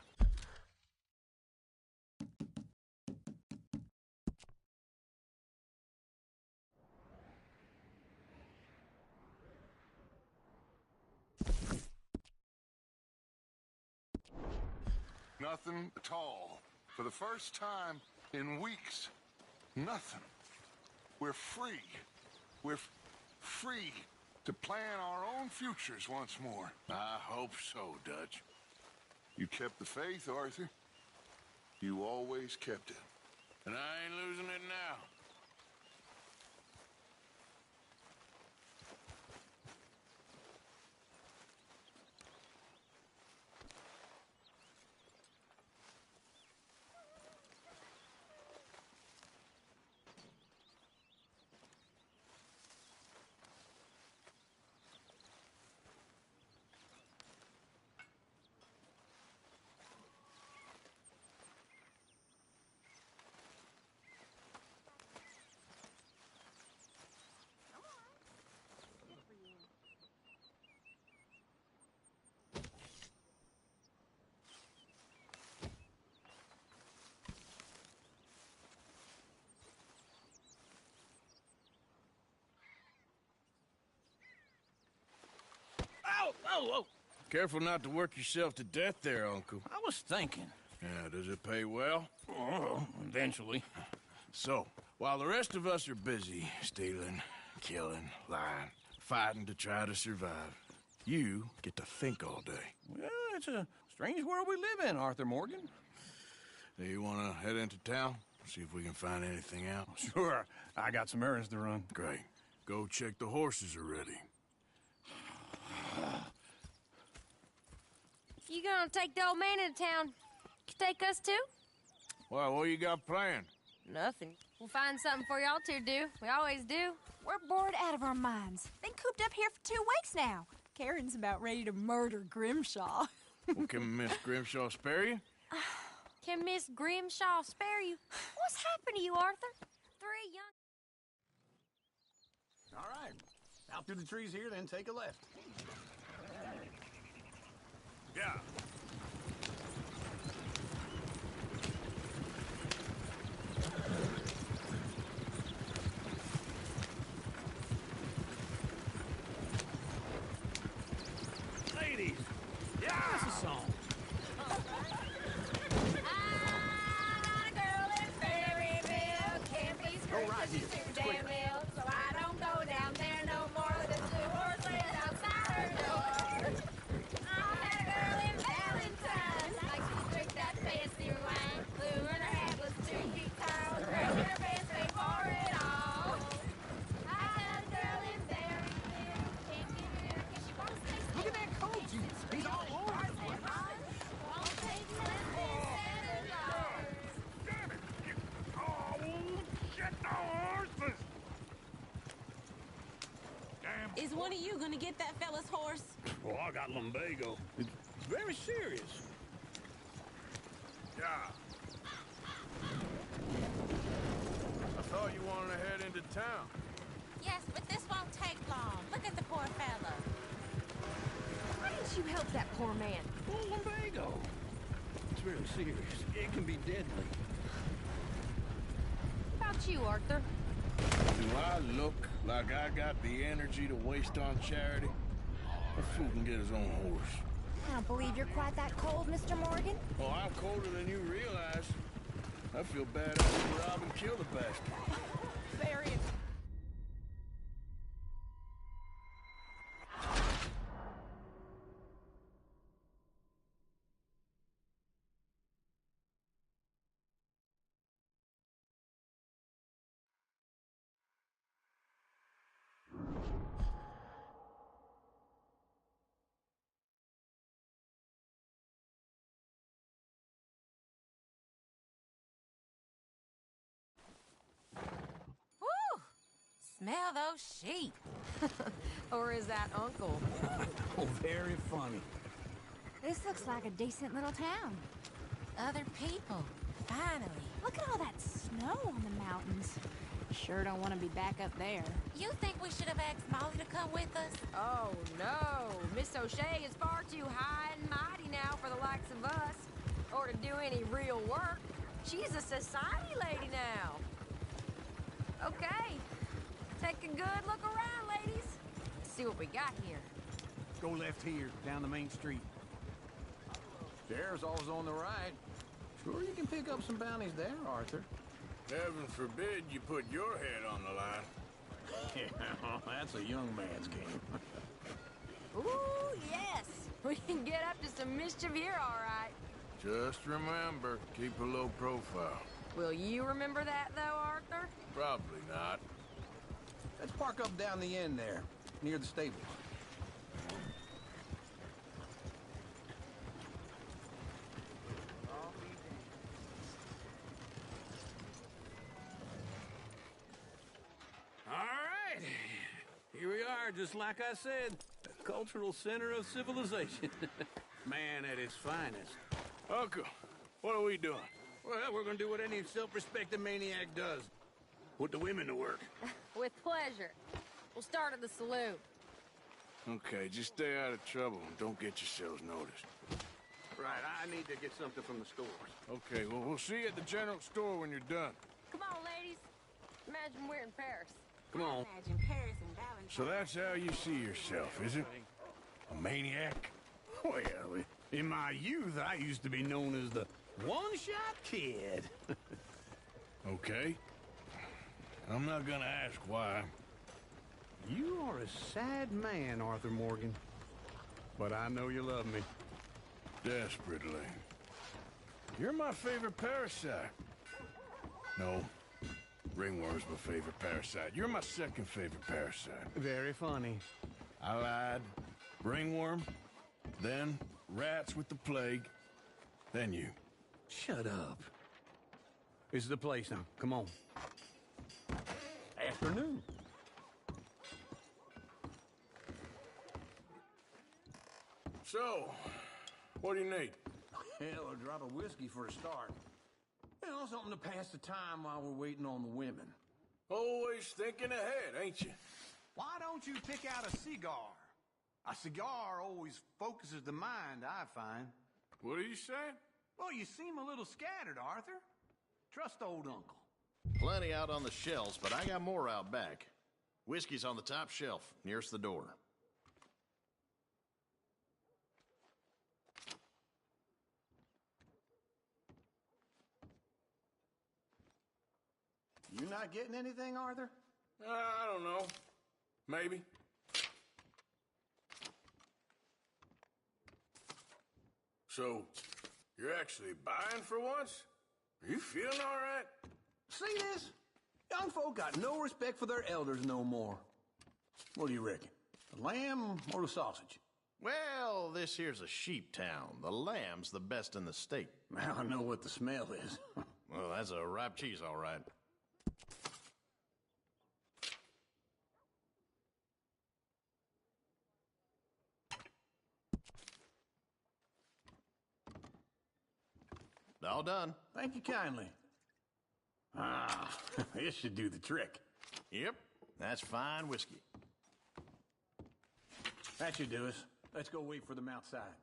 [SPEAKER 2] Nothing at all. For the first time in weeks. Nothing. We're free. We're free to plan our own futures once more.
[SPEAKER 1] I hope so, Dutch.
[SPEAKER 2] You kept the faith, Arthur. You always kept it.
[SPEAKER 1] And I ain't losing it now.
[SPEAKER 11] Whoa, whoa!
[SPEAKER 1] Careful not to work yourself to death there, Uncle.
[SPEAKER 11] I was thinking.
[SPEAKER 1] Yeah, does it pay well?
[SPEAKER 11] Oh, eventually.
[SPEAKER 1] So, while the rest of us are busy stealing, killing, lying, fighting to try to survive, you get to think all day.
[SPEAKER 11] Well, it's a strange world we live in, Arthur Morgan.
[SPEAKER 1] Do you want to head into town? See if we can find anything out?
[SPEAKER 11] Sure. I got some errands to run.
[SPEAKER 1] Great. Go check the horses are ready.
[SPEAKER 12] You gonna take the old man into town? Take us too?
[SPEAKER 1] Well, what you got planned?
[SPEAKER 12] Nothing. We'll find something for y'all to do. We always do.
[SPEAKER 15] We're bored out of our minds. Been cooped up here for 2 weeks now. Karen's about ready to murder Grimshaw.
[SPEAKER 1] Well, can Miss Grimshaw spare you?
[SPEAKER 12] Can Miss Grimshaw spare you? What's happened to you, Arthur? 3 young...
[SPEAKER 11] All right. Out through the trees here, then take a left.
[SPEAKER 1] Yeah.
[SPEAKER 11] Ladies, yeah, that's a song. Go right here.
[SPEAKER 12] Damn ill, so I don't go down there no more with a blue horse laid outside her door. I had a girl in Valentine's, like she drank that fancy wine. Blue and her hat was 2 feet tall, great her best paid for it all. I had a girl in Berryville, can't get her 'cause she won't stay still.
[SPEAKER 11] Look at that coat, he's all over the place.
[SPEAKER 12] Won't take less than $7.
[SPEAKER 11] Damn it! Oh, shit, the horses! Damn.
[SPEAKER 16] Is one of you gonna get that fella's horse?
[SPEAKER 11] Well, I got lumbago. It's very serious.
[SPEAKER 1] Yeah. I thought you wanted to head into town.
[SPEAKER 16] Yes, but this won't take long. Look at the poor fella.
[SPEAKER 12] Why didn't you help that poor man?
[SPEAKER 11] Well, lumbago. It's really serious. It can be deadly.
[SPEAKER 12] What about you, Arthur?
[SPEAKER 1] Do I look like I got the energy to waste on charity? A fool can get his own horse.
[SPEAKER 15] I don't believe you're quite that cold, Mr. Morgan.
[SPEAKER 1] Oh, I'm colder than you realize. I feel bad I didn't rob and kill the bastard.
[SPEAKER 15] Very.
[SPEAKER 16] Woo! Smell those sheep.
[SPEAKER 12] Or is that Uncle?
[SPEAKER 11] Oh, very funny.
[SPEAKER 15] This looks like a decent little town.
[SPEAKER 16] Other people. Finally.
[SPEAKER 15] Look at all that snow on the mountains. Sure don't want to be back up there.
[SPEAKER 16] You think we should have asked Molly to come with us?
[SPEAKER 12] Oh, no. Miss O'Shea is far too high and mighty now for the likes of us. Or to do any real work. She's a society lady now. Okay. Take a good look around, ladies. See what we got here.
[SPEAKER 11] Go left here, down the main street. There's always on the right. Sure you can pick up some bounties there, Arthur.
[SPEAKER 1] Heaven forbid you put your head on the line.
[SPEAKER 11] Yeah, that's a young man's game.
[SPEAKER 12] Ooh, yes. We can get up to some mischief here, all right.
[SPEAKER 1] Just remember, keep a low profile.
[SPEAKER 12] Will you remember that, though, Arthur?
[SPEAKER 1] Probably not.
[SPEAKER 11] Let's park up down the end there, near the stables. All right. Here we are, just like I said. A cultural center of civilization. Man at its finest.
[SPEAKER 1] Uncle, what are we doing?
[SPEAKER 11] Well, we're gonna do what any self-respecting maniac does. Put the women to work.
[SPEAKER 12] With pleasure. We'll start at the saloon.
[SPEAKER 1] Okay, just stay out of trouble and don't get yourselves noticed.
[SPEAKER 11] Right, I need to get something from the stores.
[SPEAKER 1] Okay, well, we'll see you at the general store when you're done.
[SPEAKER 12] Come on, ladies. Imagine we're in Paris.
[SPEAKER 1] Come on.
[SPEAKER 16] Imagine Paris and Valentine.
[SPEAKER 1] So that's how you see yourself, is it? A maniac?
[SPEAKER 11] Well, in my youth, I used to be known as the
[SPEAKER 17] One-shot kid.
[SPEAKER 1] Okay. I'm not gonna ask why.
[SPEAKER 17] You are a sad man, Arthur Morgan. But I know you love me.
[SPEAKER 1] Desperately. You're my favorite parasite. No. Ringworm's my favorite parasite. You're my second favorite parasite.
[SPEAKER 17] Very funny.
[SPEAKER 1] I lied. Ringworm, then rats with the plague, then you.
[SPEAKER 17] Shut up. This is the place now. Come on. Afternoon.
[SPEAKER 1] So, what do you need?
[SPEAKER 17] Hell, a drop of whiskey for a start. You know, something to pass the time while we're waiting on the women.
[SPEAKER 1] Always thinking ahead, ain't you?
[SPEAKER 17] Why don't you pick out a cigar? A cigar always focuses the mind, I find.
[SPEAKER 1] What are you saying?
[SPEAKER 17] Well, you seem a little scattered, Arthur. Trust old uncle.
[SPEAKER 18] Plenty out on the shelves, but I got more out back. Whiskey's on the top shelf, nearest the door.
[SPEAKER 17] You not getting anything, Arthur?
[SPEAKER 1] I don't know. Maybe. So, you're actually buying for once? Are you feeling all right?
[SPEAKER 17] See this? Young folk got no respect for their elders no more. What do you reckon? The lamb or the sausage?
[SPEAKER 18] Well, this here's a sheep town. The lamb's the best in the state.
[SPEAKER 17] Now I know what the smell is.
[SPEAKER 18] Well, that's a ripe cheese, all right. All done.
[SPEAKER 17] Thank you kindly. Ah, this should do the trick.
[SPEAKER 18] Yep, that's fine whiskey.
[SPEAKER 17] That should do us. Let's go wait for them outside.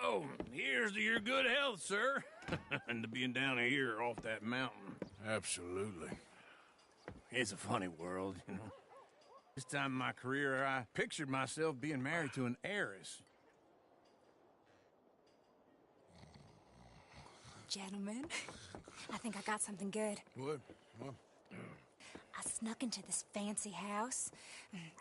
[SPEAKER 1] Oh, here's to your good health, sir. And to being down here off that mountain. Absolutely. It's a funny world, you know. This time in my career, I pictured myself being married to an heiress.
[SPEAKER 15] Gentlemen, I think I got something good.
[SPEAKER 1] What?
[SPEAKER 15] I snuck into this fancy house.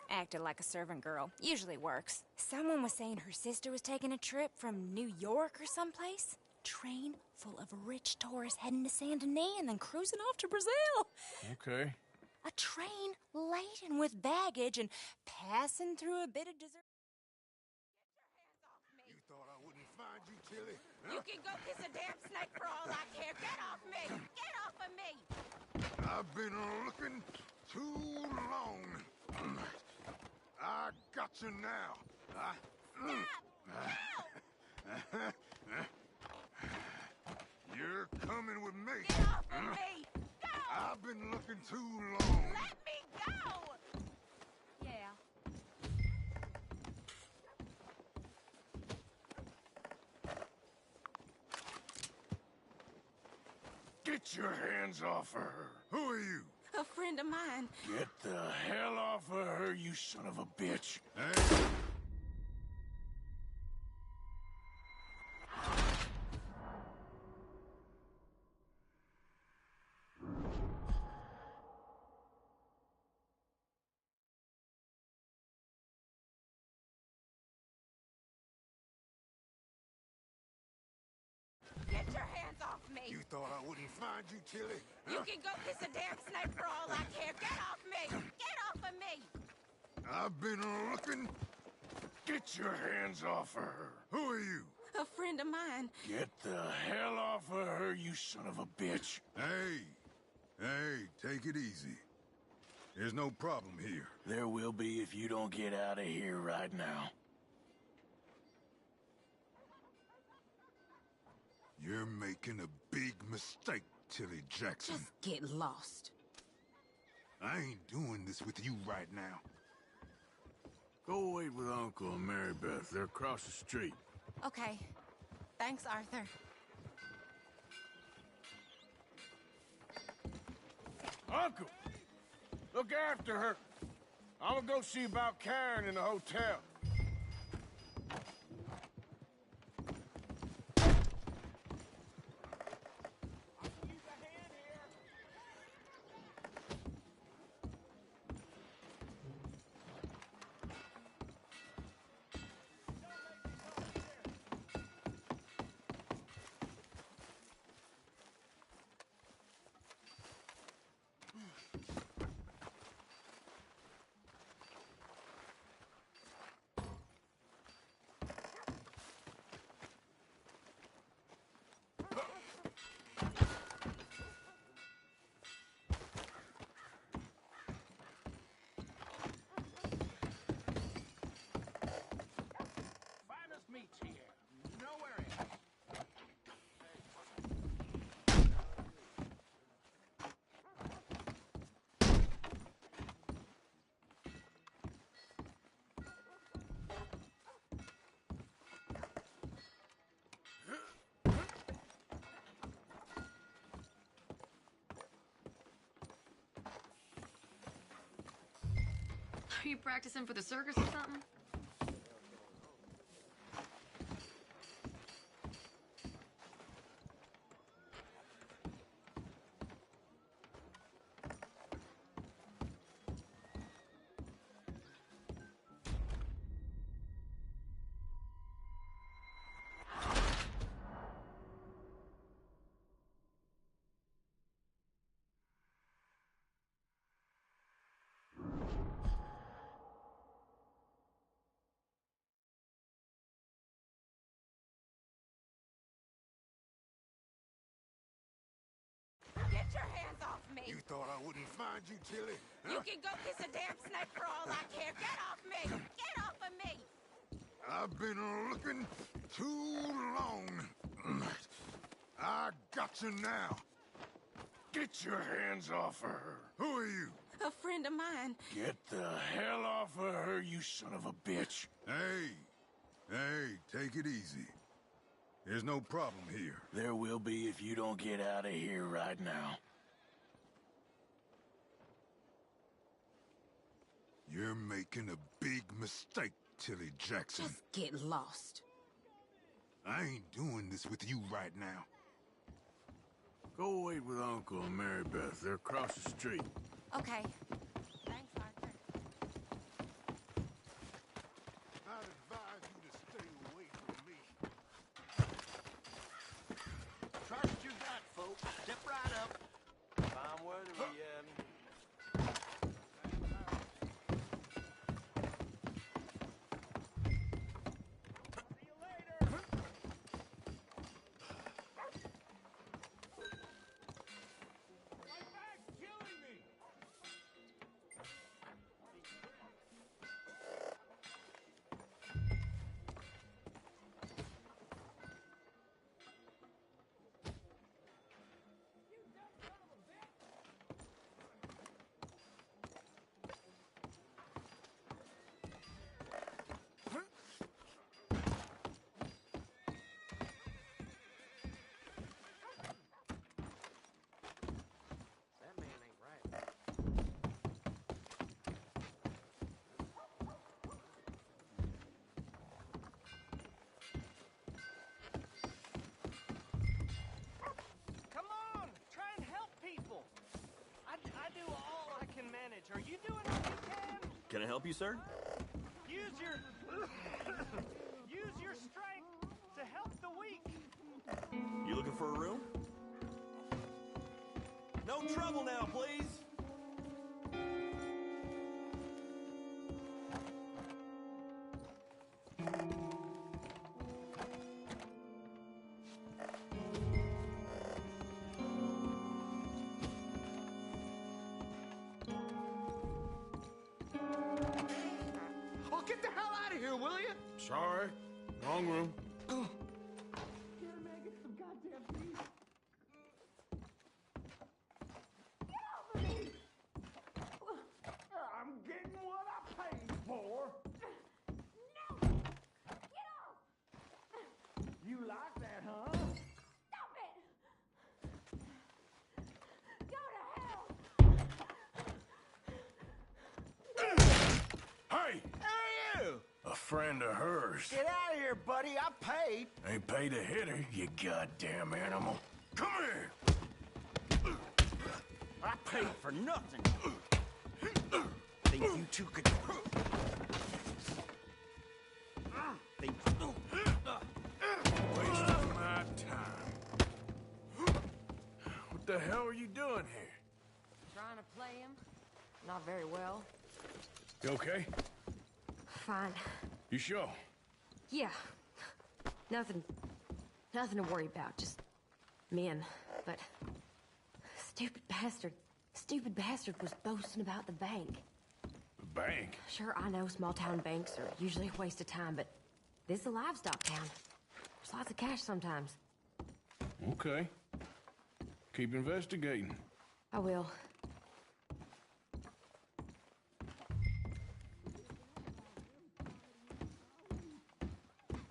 [SPEAKER 15] Acted like a servant girl. Usually works. Someone was saying her sister was taking a trip from New York or someplace. Train full of rich tourists heading to Saint Denis and then cruising off to Brazil.
[SPEAKER 1] Okay.
[SPEAKER 15] A train laden with baggage and passing through a bit of desert.
[SPEAKER 2] You thought I wouldn't find you, Tilly?
[SPEAKER 12] You can go kiss a damn snake for all I care. Get off me! Get off of me!
[SPEAKER 2] I've been looking too long. I got you now. You're coming with me.
[SPEAKER 12] Get off of me! Go!
[SPEAKER 2] I've been looking too long.
[SPEAKER 12] Let me go!
[SPEAKER 15] Yeah.
[SPEAKER 1] Get your hands off of her.
[SPEAKER 2] Who are you?
[SPEAKER 12] A friend of mine.
[SPEAKER 1] Get the hell off of her, you son of a bitch.
[SPEAKER 2] Hey.
[SPEAKER 12] Get your hands off me!
[SPEAKER 2] You thought I wouldn't find you, Tilly?
[SPEAKER 12] You can go kiss a damn snake for all I care. Get off me! Get off of me!
[SPEAKER 2] I've been looking.
[SPEAKER 1] Get your hands off of her.
[SPEAKER 2] Who are you?
[SPEAKER 12] A friend of mine.
[SPEAKER 1] Get the hell off of her, you son of a bitch.
[SPEAKER 2] Hey, take it easy. There's no problem here.
[SPEAKER 1] There will be if you don't get out of here right now.
[SPEAKER 2] You're making a big mistake, Tilly Jackson.
[SPEAKER 12] Just get lost.
[SPEAKER 2] I ain't doing this with you right now.
[SPEAKER 1] Go wait with Uncle and Mary Beth. They're across the street.
[SPEAKER 12] Okay. Thanks, Arthur.
[SPEAKER 1] Uncle! Look after her. I'm gonna go see about Karen in the hotel.
[SPEAKER 19] Are you practicing for the circus or something?
[SPEAKER 12] Get your hands off me!
[SPEAKER 2] You thought I wouldn't find you, Tilly?
[SPEAKER 12] You can go kiss a damn snake for all I care. Get off me! Get off of me!
[SPEAKER 2] I've been looking too long. I got you now.
[SPEAKER 1] Get your hands off of her.
[SPEAKER 2] Who are you?
[SPEAKER 12] A friend of mine.
[SPEAKER 1] Get the hell off of her, you son of a bitch.
[SPEAKER 2] Hey, take it easy. There's no problem here.
[SPEAKER 1] There will be if you don't get out of here right now.
[SPEAKER 2] You're making a big mistake, Tilly Jackson.
[SPEAKER 12] Just get lost.
[SPEAKER 2] I ain't doing this with you right now.
[SPEAKER 1] Go wait with Uncle and Mary Beth. They're across the street.
[SPEAKER 12] Okay. Thanks, Arthur.
[SPEAKER 2] I'd advise you to stay away from me.
[SPEAKER 17] Try what you got, folks. Step right up.
[SPEAKER 13] Fine weather we having.
[SPEAKER 3] Are you doing what you can?
[SPEAKER 11] Can I help you, sir?
[SPEAKER 3] Use your strength to help the weak.
[SPEAKER 11] You looking for a room? No trouble now, please.
[SPEAKER 17] Will you?
[SPEAKER 1] Sorry. Wrong room.
[SPEAKER 17] I'm getting what I paid for.
[SPEAKER 12] No! Get off!
[SPEAKER 17] You like that, huh?
[SPEAKER 12] Stop it! Go to hell!
[SPEAKER 1] Hey!
[SPEAKER 17] Hey, you!
[SPEAKER 1] A friend of hers.
[SPEAKER 17] Get out of here, buddy. I paid.
[SPEAKER 1] Ain't paid to hit her, you goddamn animal. Come here!
[SPEAKER 17] I paid for nothing. Think you two could...
[SPEAKER 1] Wasting my time. What the hell are you doing here?
[SPEAKER 19] Trying to play him? Not very well.
[SPEAKER 1] You okay?
[SPEAKER 19] Fine.
[SPEAKER 1] You sure?
[SPEAKER 19] Yeah. Nothing to worry about. Just men. But stupid bastard was boasting about the bank.
[SPEAKER 1] The bank?
[SPEAKER 19] Sure, I know small town banks are usually a waste of time, but this is a livestock town. There's lots of cash sometimes.
[SPEAKER 1] Okay. Keep investigating.
[SPEAKER 19] I will.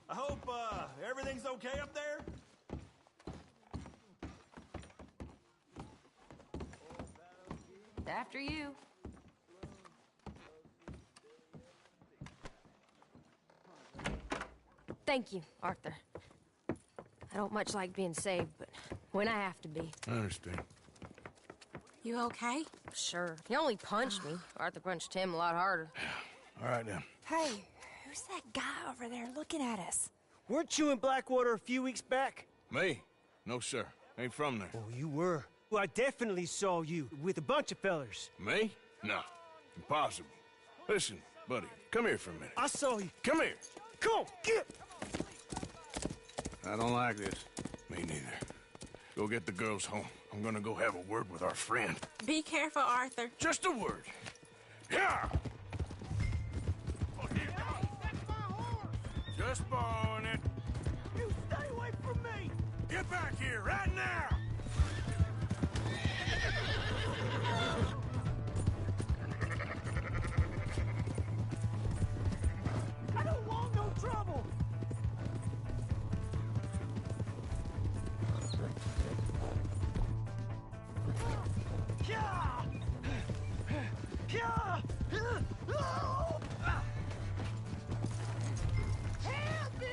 [SPEAKER 11] I hope, everything's okay up there?
[SPEAKER 19] After you. Thank you, Arthur. I don't much like being saved, but when I have to be.
[SPEAKER 1] I understand.
[SPEAKER 16] You okay?
[SPEAKER 19] Sure. He only punched me. Arthur punched him a lot harder.
[SPEAKER 1] All right, then.
[SPEAKER 15] Hey, who's that guy over there looking at us?
[SPEAKER 13] Weren't you in Blackwater a few weeks back?
[SPEAKER 1] Me? No, sir. Ain't from there.
[SPEAKER 13] Oh, you were. Well, I definitely saw you with a bunch of fellers.
[SPEAKER 1] Me? No. Impossible. Listen, buddy, come here for a minute.
[SPEAKER 13] I saw you.
[SPEAKER 1] Come here.
[SPEAKER 13] Come on, get!
[SPEAKER 1] I don't like this. Me neither. Go get the girls home. I'm gonna go have a word with our friend.
[SPEAKER 16] Be careful, Arthur.
[SPEAKER 1] Just a word. Yeah! Just borrowing it.
[SPEAKER 13] You stay away from me!
[SPEAKER 1] Get back here right now!
[SPEAKER 13] I don't want no trouble! Help me!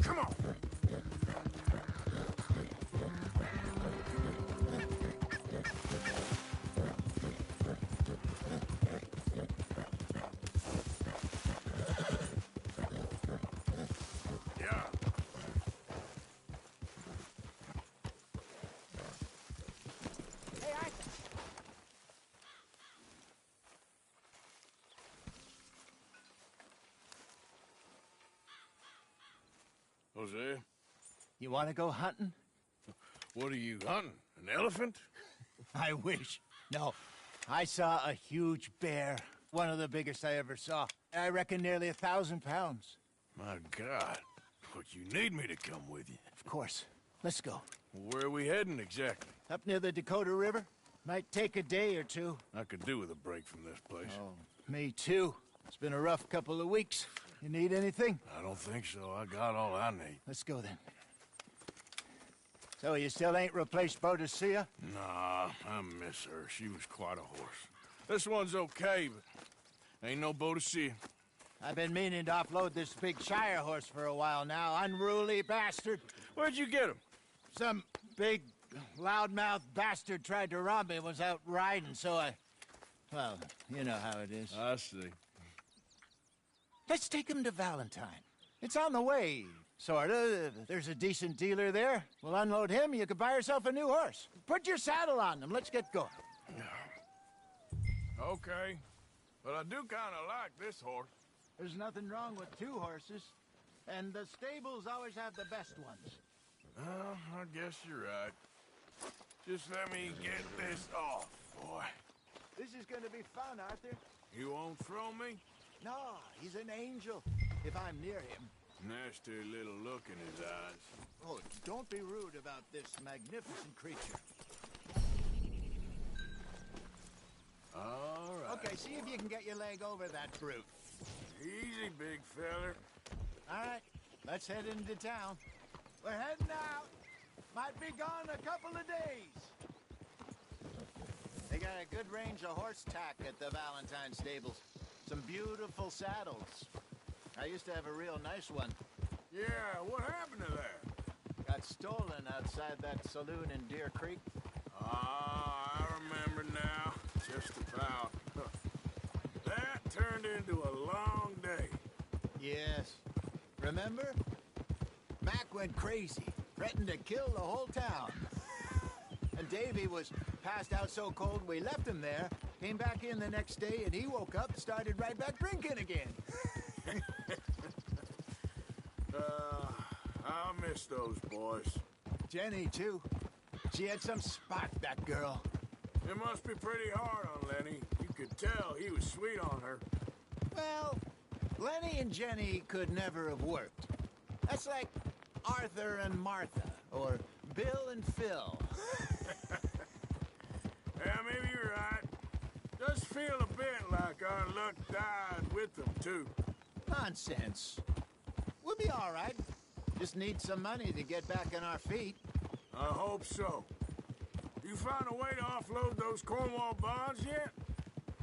[SPEAKER 1] Come on! Yeah.
[SPEAKER 13] Hey, Arthur.
[SPEAKER 1] Jose,
[SPEAKER 9] You want to go hunting?
[SPEAKER 1] what are you hunting? An elephant?
[SPEAKER 9] I wish. No, I saw a huge bear. One of the biggest I ever saw. I reckon nearly 1,000 pounds.
[SPEAKER 1] My God. But you need me to come with you.
[SPEAKER 9] Of course. Let's go.
[SPEAKER 1] Where are we heading exactly?
[SPEAKER 9] Up near the Dakota River. Might take a day or two.
[SPEAKER 1] I could do with a break from this place.
[SPEAKER 9] Oh, me too. It's been a rough couple of weeks. You need anything?
[SPEAKER 1] I don't think so. I got all I need.
[SPEAKER 9] Let's go then. So you still ain't replaced Boadicea?
[SPEAKER 1] Nah, I miss her. She was quite a horse. This one's okay, but ain't no Boadicea.
[SPEAKER 9] I've been meaning to offload this big Shire horse for a while now. Unruly bastard.
[SPEAKER 1] Where'd you get him?
[SPEAKER 9] Some big, loudmouth bastard tried to rob me and was out riding, so I... Well, you know how it is.
[SPEAKER 1] I see.
[SPEAKER 9] Let's take him to Valentine. It's on the way. Sorta. There's a decent dealer there. We'll unload him, you could buy yourself a new horse. Put your saddle on them, let's get going.
[SPEAKER 1] Okay. But I do kind of like this horse.
[SPEAKER 9] There's nothing wrong with two horses. And the stables always have the best ones.
[SPEAKER 1] Well, I guess you're right. Just let me get this off, boy.
[SPEAKER 9] This is gonna be fun, Arthur.
[SPEAKER 1] You won't throw me?
[SPEAKER 9] No, he's an angel. If I'm near him.
[SPEAKER 1] Nasty little look in his eyes.
[SPEAKER 9] Oh, don't be rude about this magnificent creature.
[SPEAKER 1] All right.
[SPEAKER 9] Okay, see if you can get your leg over that brute.
[SPEAKER 1] Easy, big feller.
[SPEAKER 9] All right, let's head into town. We're heading out. Might be gone a couple of days. They got a good range of horse tack at the Valentine stables. Some beautiful saddles. I used to have a real nice one.
[SPEAKER 1] Yeah, what happened to that?
[SPEAKER 9] Got stolen outside that saloon in Deer Creek.
[SPEAKER 1] Ah, I remember now. Just about. That turned into a long day.
[SPEAKER 9] Yes. Remember? Mac went crazy, threatened to kill the whole town. And Davy was passed out so cold we left him there, came back in the next day, and he woke up and started right back drinking again.
[SPEAKER 1] I miss those boys.
[SPEAKER 9] Jenny, too. She had some spot, that girl.
[SPEAKER 1] It must be pretty hard on Lenny. You could tell he was sweet on her.
[SPEAKER 9] Well, Lenny and Jenny could never have worked. That's like Arthur and Martha, or Bill and Phil.
[SPEAKER 1] Yeah, maybe you're right. Does feel a bit like our luck died with them, too.
[SPEAKER 9] Nonsense. We'll be all right. Just need some money to get back on our feet.
[SPEAKER 1] I hope so. You found a way to offload those Cornwall bonds yet?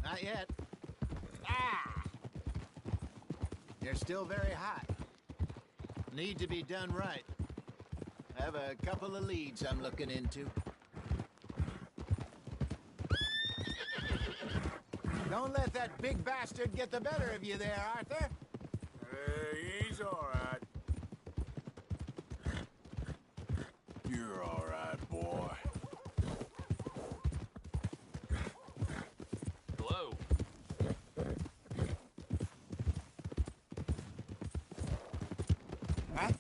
[SPEAKER 9] Not yet. Ah! They're still very hot. Need to be done right. I have a couple of leads I'm looking into. Don't let that big bastard get the better of you there, Arthur.
[SPEAKER 1] He's all right. You're all right, boy.
[SPEAKER 11] Hello.
[SPEAKER 9] Huh?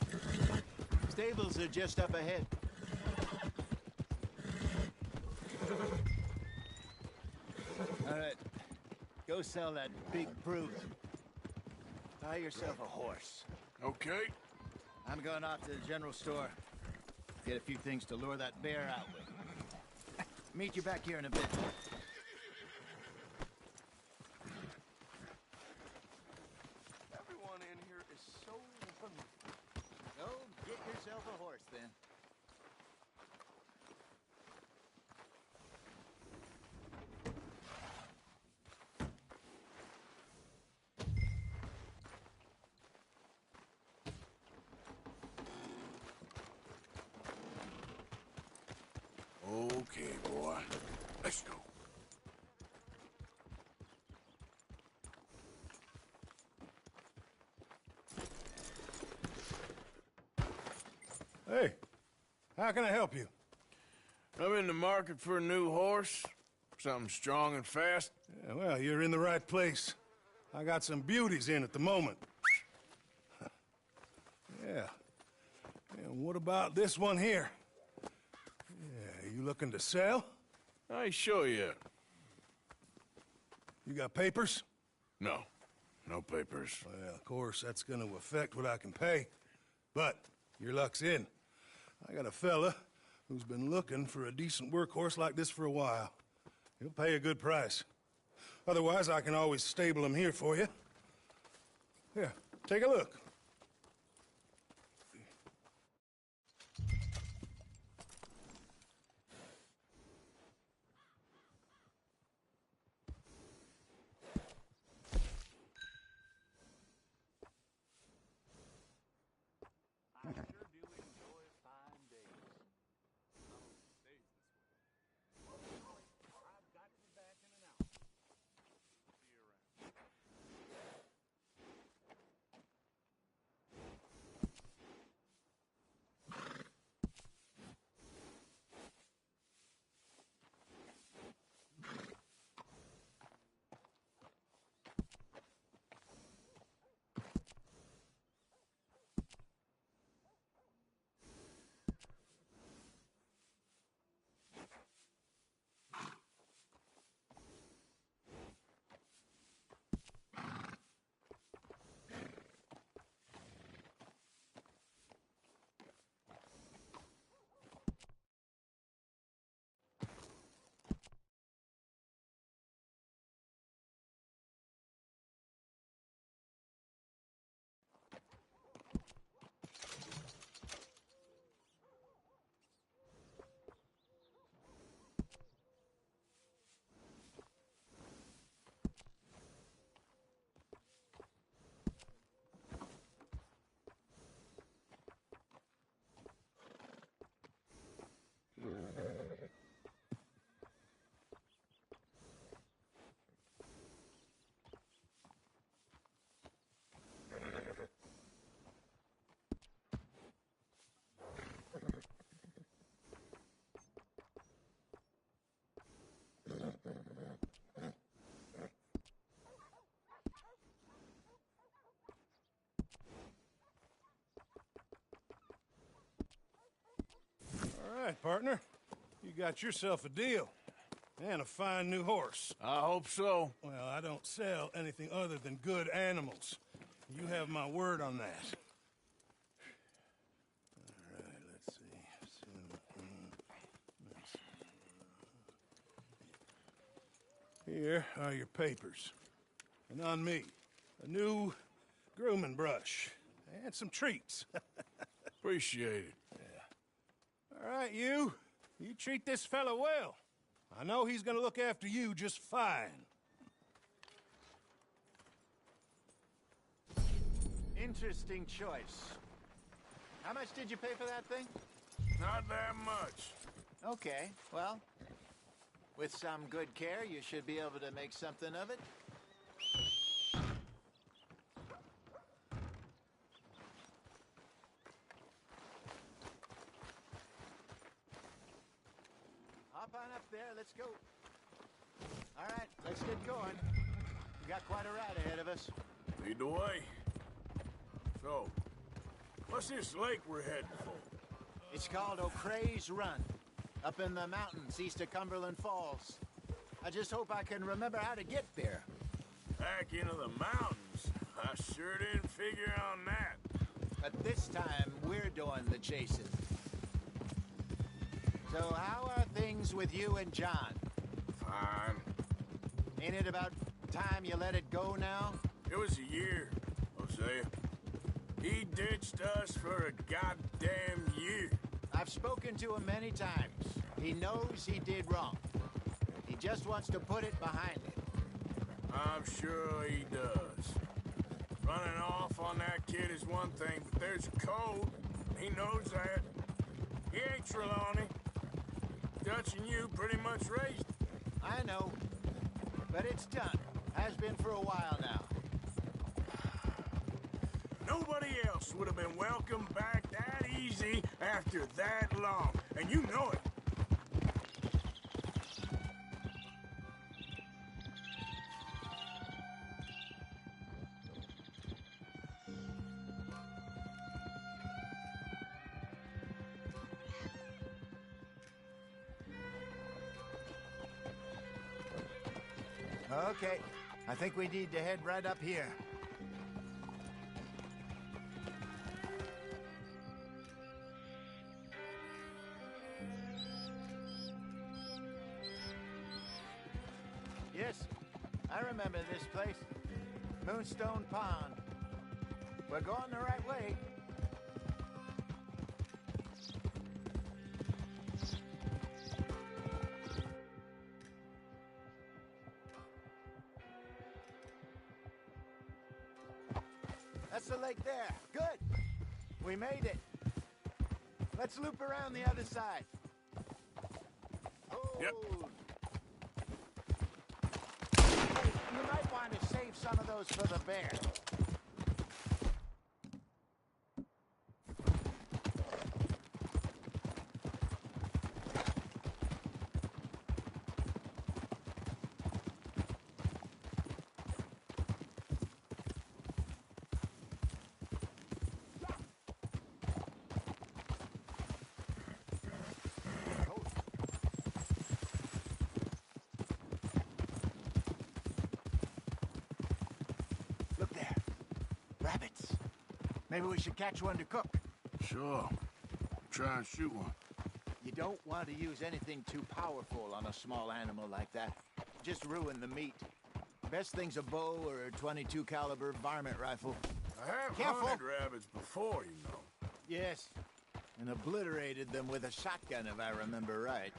[SPEAKER 9] Stables are just up ahead. All right. Go sell that big brute. Buy yourself a horse.
[SPEAKER 1] Okay.
[SPEAKER 9] I'm going off to the general store. Get a few things to lure that bear out with. Meet you back here in a bit.
[SPEAKER 6] Everyone in here is so wonderful.
[SPEAKER 9] Go get yourself a horse, then.
[SPEAKER 1] Okay, boy. Let's go.
[SPEAKER 2] Hey, how can I help you?
[SPEAKER 1] I'm in the market for a new horse. Something strong and fast.
[SPEAKER 2] Yeah, well, you're in the right place. I got some beauties in at the moment. Yeah. And what about this one here? Yeah, you looking to sell?
[SPEAKER 1] I ain't sure yet.
[SPEAKER 2] You got papers?
[SPEAKER 1] No. No papers.
[SPEAKER 2] Well, of course, that's gonna affect what I can pay. But your luck's in. I got a fella who's been looking for a decent workhorse like this for a while. He'll pay a good price. Otherwise, I can always stable him here for you. Here, take a look.
[SPEAKER 4] partner. You got yourself a deal. And a fine new horse.
[SPEAKER 1] I hope so.
[SPEAKER 4] Well, I don't sell anything other than good animals. You have my word on that. All right, let's see. Here are your papers. And on me, a new grooming brush. And some treats.
[SPEAKER 1] Appreciate it.
[SPEAKER 4] Yeah. All right, you. You treat this fella well. I know he's gonna look after you just fine.
[SPEAKER 9] Interesting choice. How much did you pay for that thing?
[SPEAKER 1] Not that much.
[SPEAKER 9] Okay, well, with some good care, you should be able to make something of it. Hop on up there, let's go. All right, let's get going. We got quite a ride ahead of us.
[SPEAKER 1] Lead the way. So, what's this lake we're heading for?
[SPEAKER 9] It's called O'Creagh's Run, up in the mountains east of Cumberland Falls. I just hope I can remember how to get there.
[SPEAKER 1] Back into the mountains? I sure didn't figure on that.
[SPEAKER 9] But this time, we're doing the chasing. So how are things with you and John?
[SPEAKER 1] Fine.
[SPEAKER 9] Ain't it about time you let it go now?
[SPEAKER 1] It was a year, Hosea. He ditched us for a goddamn year.
[SPEAKER 9] I've spoken to him many times. He knows he did wrong. He just wants to put it behind him.
[SPEAKER 1] I'm sure he does. Running off on that kid is one thing, but there's a code. He knows that. He ain't Trelawney. Dutch and you pretty much raised him.
[SPEAKER 9] I know. But it's done. Has been for a while now.
[SPEAKER 1] Nobody else would have been welcomed back that easy after that long. And you know it.
[SPEAKER 9] Okay. I think we need to head right up here. Yes, I remember this place. Moonstone Pond. We're going the right way. That's the lake there. Good. We made it. Let's loop around the other side.
[SPEAKER 1] Yep.
[SPEAKER 9] You might want to save some of those for the bear. Rabbits. Maybe we should catch one to cook.
[SPEAKER 1] Sure. Try and shoot one.
[SPEAKER 9] You don't want to use anything too powerful on a small animal like that. Just ruin the meat. Best thing's a bow or a .22 caliber varmint rifle.
[SPEAKER 1] I have
[SPEAKER 9] Careful.
[SPEAKER 1] hunted rabbits before, you know.
[SPEAKER 9] Yes. And obliterated them with a shotgun, if I remember right.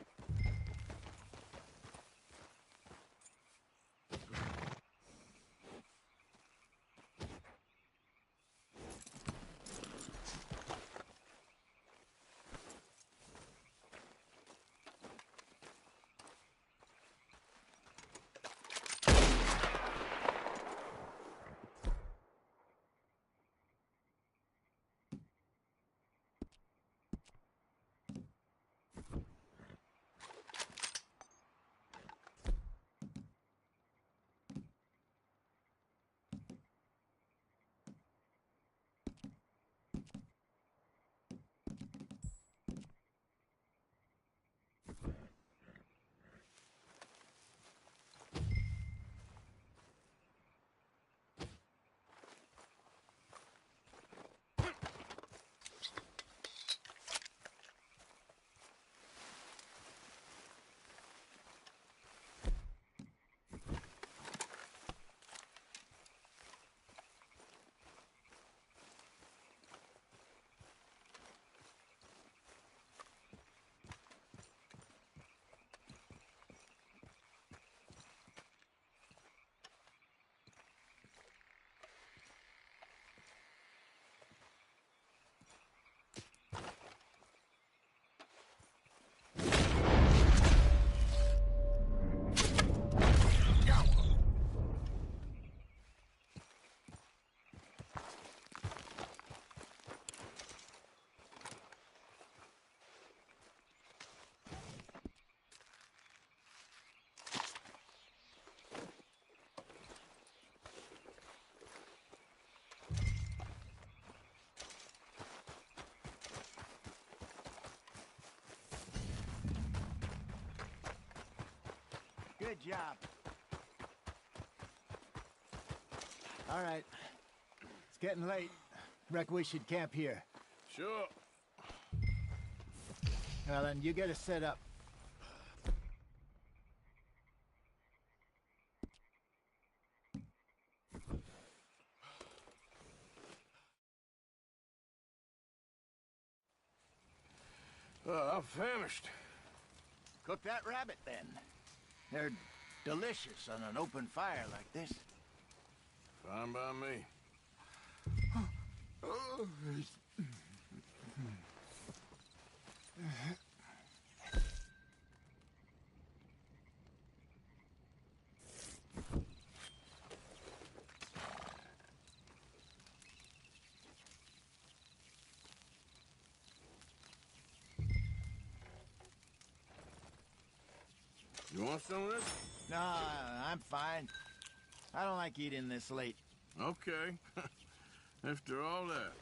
[SPEAKER 9] Good job. All right. It's getting late. Reckon we should camp here.
[SPEAKER 1] Sure.
[SPEAKER 9] Well, then, you get us set up.
[SPEAKER 1] I'm famished.
[SPEAKER 9] Cook that rabbit, then. They're delicious on an open fire like this.
[SPEAKER 1] Fine by me. You want some of this?
[SPEAKER 9] No, I'm fine. I don't like eating this late.
[SPEAKER 1] Okay. After all that.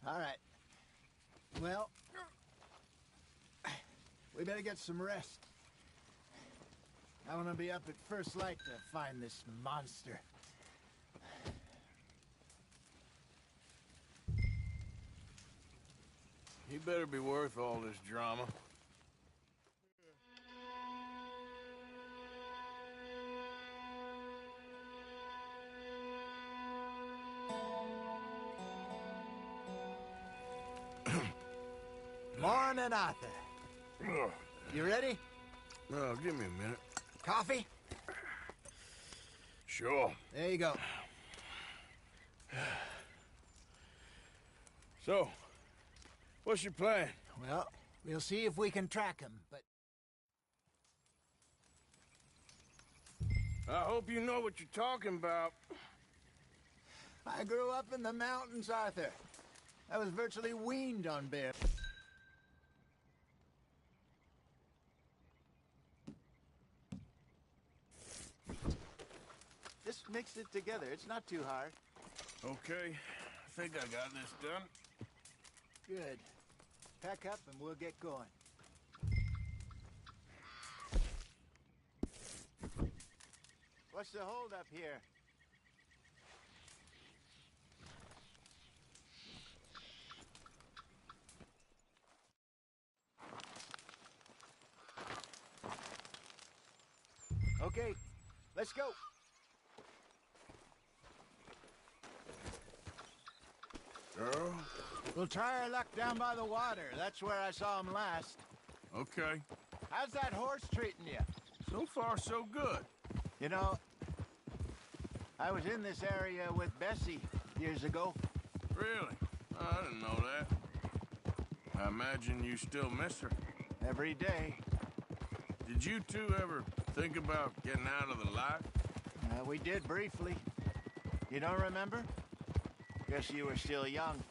[SPEAKER 9] All right. Well, we better get some rest. I want to be up at first light to find this monster.
[SPEAKER 1] He better be worth all this drama.
[SPEAKER 9] Morning, Arthur. You ready?
[SPEAKER 1] Well, give me a minute.
[SPEAKER 9] Coffee?
[SPEAKER 1] Sure.
[SPEAKER 9] There you go.
[SPEAKER 1] So, what's your plan?
[SPEAKER 9] Well, we'll see if we can track him, but...
[SPEAKER 1] I hope you know what you're talking about.
[SPEAKER 9] I grew up in the mountains, Arthur. I was virtually weaned on bear. Just mix it together. It's not too hard.
[SPEAKER 1] Okay. I think I got this done.
[SPEAKER 9] Good. Pack up and we'll get going. What's the holdup here? Okay, let's go.
[SPEAKER 1] Girl?
[SPEAKER 9] We'll try our luck down by the water. That's where I saw him last.
[SPEAKER 1] Okay.
[SPEAKER 9] How's that horse treating you?
[SPEAKER 1] So far, so good.
[SPEAKER 9] You know, I was in this area with Bessie years ago.
[SPEAKER 1] Really? I didn't know that. I imagine you still miss her.
[SPEAKER 9] Every day.
[SPEAKER 1] Did you two ever think about getting out of the life?
[SPEAKER 9] We did briefly. You don't remember? Guess you were still young.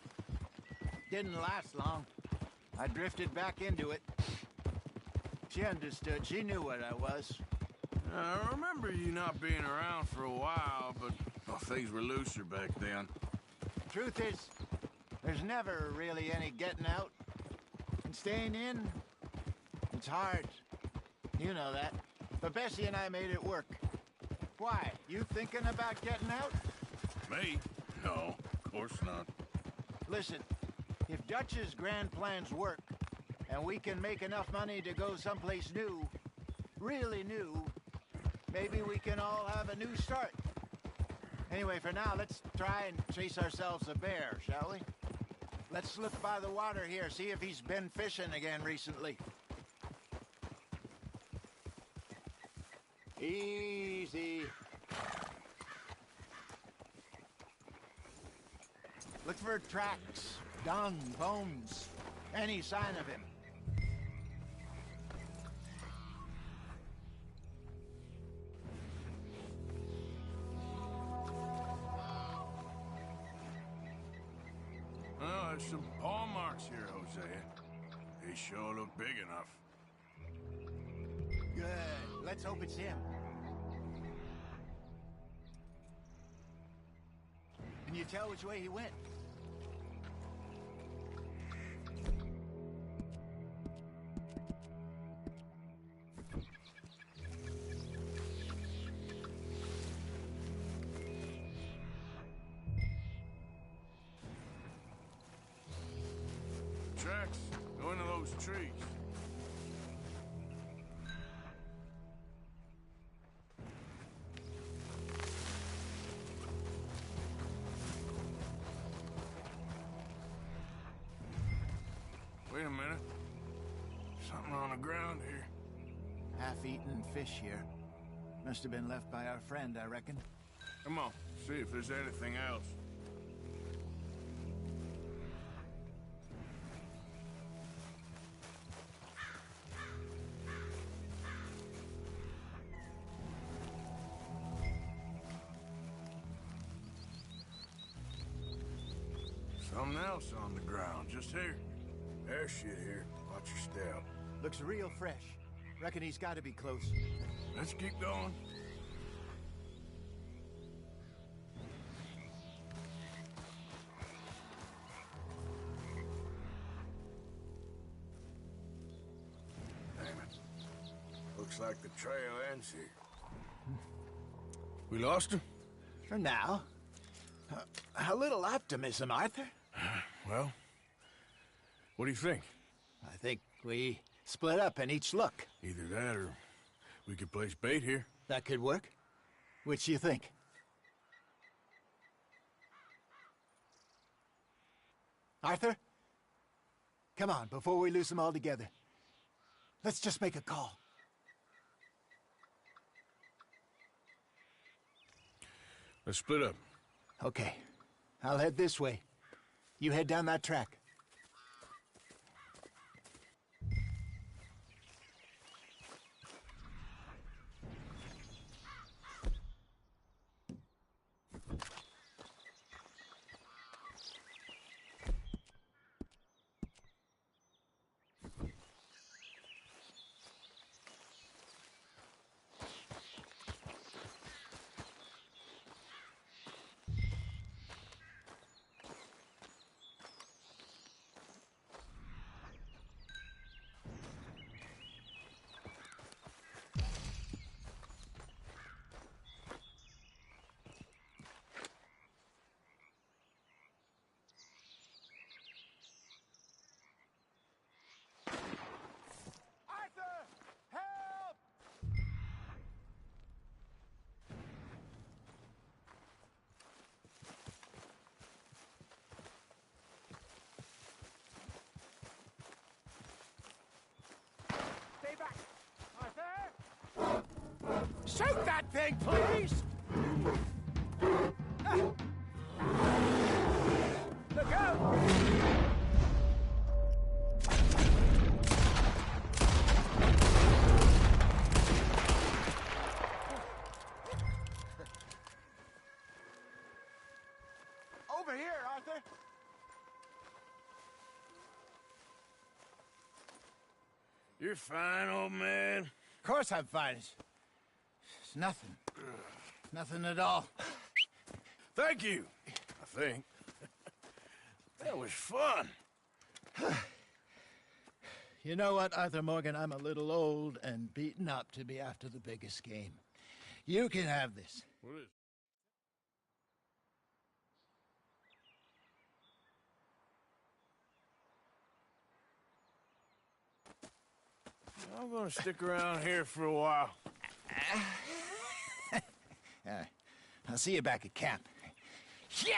[SPEAKER 9] Didn't last long. I drifted back into it. She understood. She knew what I was.
[SPEAKER 1] I remember you not being around for a while, but well, things were looser back then.
[SPEAKER 9] Truth is, there's never really any getting out. And staying in, it's hard. You know that. But Bessie and I made it work. Why? You thinking about getting out?
[SPEAKER 1] Me? No, of course not.
[SPEAKER 9] Listen, if Dutch's grand plans work, and we can make enough money to go someplace new, really new, maybe we can all have a new start. Anyway, for now, let's try and chase ourselves a bear, shall we? Let's slip by the water here, see if he's been fishing again recently. Easy. Look for tracks, dung, bones, any sign of him.
[SPEAKER 1] Oh, there's some paw marks here, Hosea. They sure look big enough.
[SPEAKER 9] Good. Let's hope it's him. Can you tell which way he went?
[SPEAKER 1] Tracks go into those trees. Wait a minute. Something on the ground here.
[SPEAKER 9] Half-eaten fish here. Must have been left by our friend, I reckon.
[SPEAKER 1] Come on, see if there's anything else. Something else on the ground, just here. There's shit here. Watch your step.
[SPEAKER 9] Looks real fresh. Reckon he's got to be close.
[SPEAKER 1] Let's keep going. Damn it. Looks like the trail ends here. We lost him?
[SPEAKER 9] For now. A little optimism, Arthur.
[SPEAKER 1] Well, what do you think?
[SPEAKER 9] I think we split up and each look.
[SPEAKER 1] Either that or we could place bait here.
[SPEAKER 9] That could work. Which do you think? Arthur? Come on, before we lose them all together. Let's just make a call.
[SPEAKER 1] Let's split up.
[SPEAKER 9] Okay. I'll head this way. You head down that track. Shoot that thing, please! Look out! Over here, Arthur!
[SPEAKER 1] You're fine, old man.
[SPEAKER 9] Of course I'm fine. It's nothing. Nothing at all.
[SPEAKER 1] Thank you, I think. That was fun.
[SPEAKER 9] You know what, Arthur Morgan? I'm a little old and beaten up to be after the biggest game. You can have this.
[SPEAKER 1] What is it? I'm gonna stick around here for a while.
[SPEAKER 9] I'll see you back at camp. Yeah!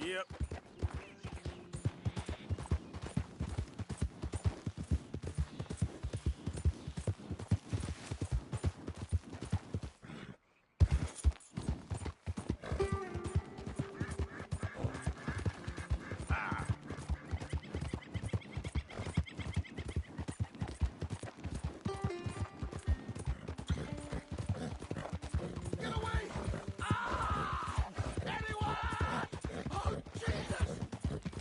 [SPEAKER 1] Yep.
[SPEAKER 12] Get away! Ah! Anyone! Oh, Jesus!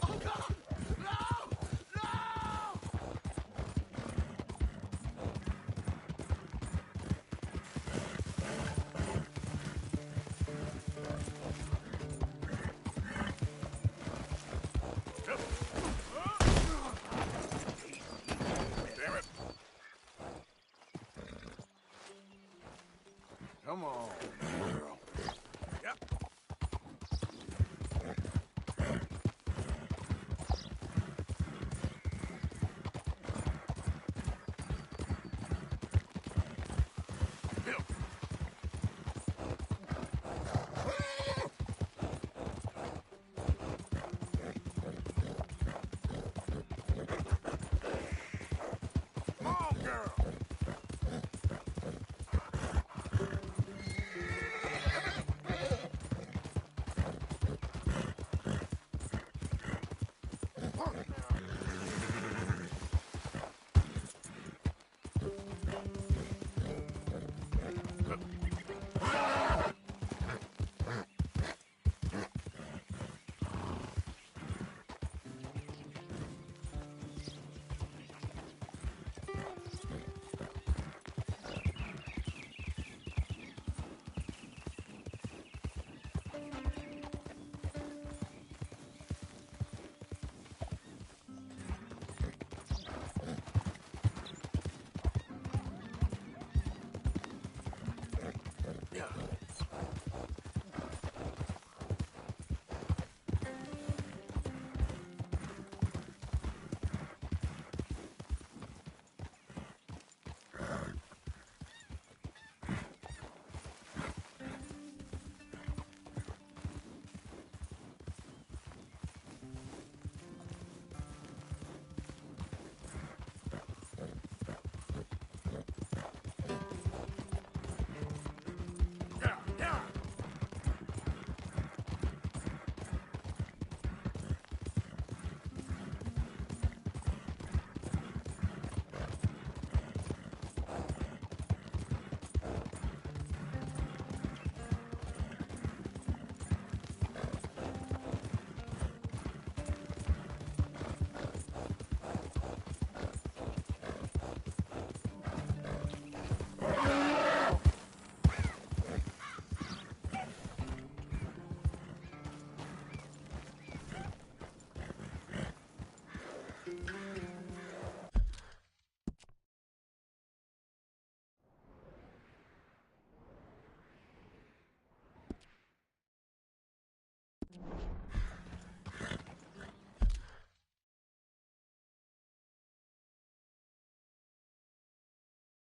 [SPEAKER 12] Oh, God! No! No!
[SPEAKER 1] Damn it. Come on.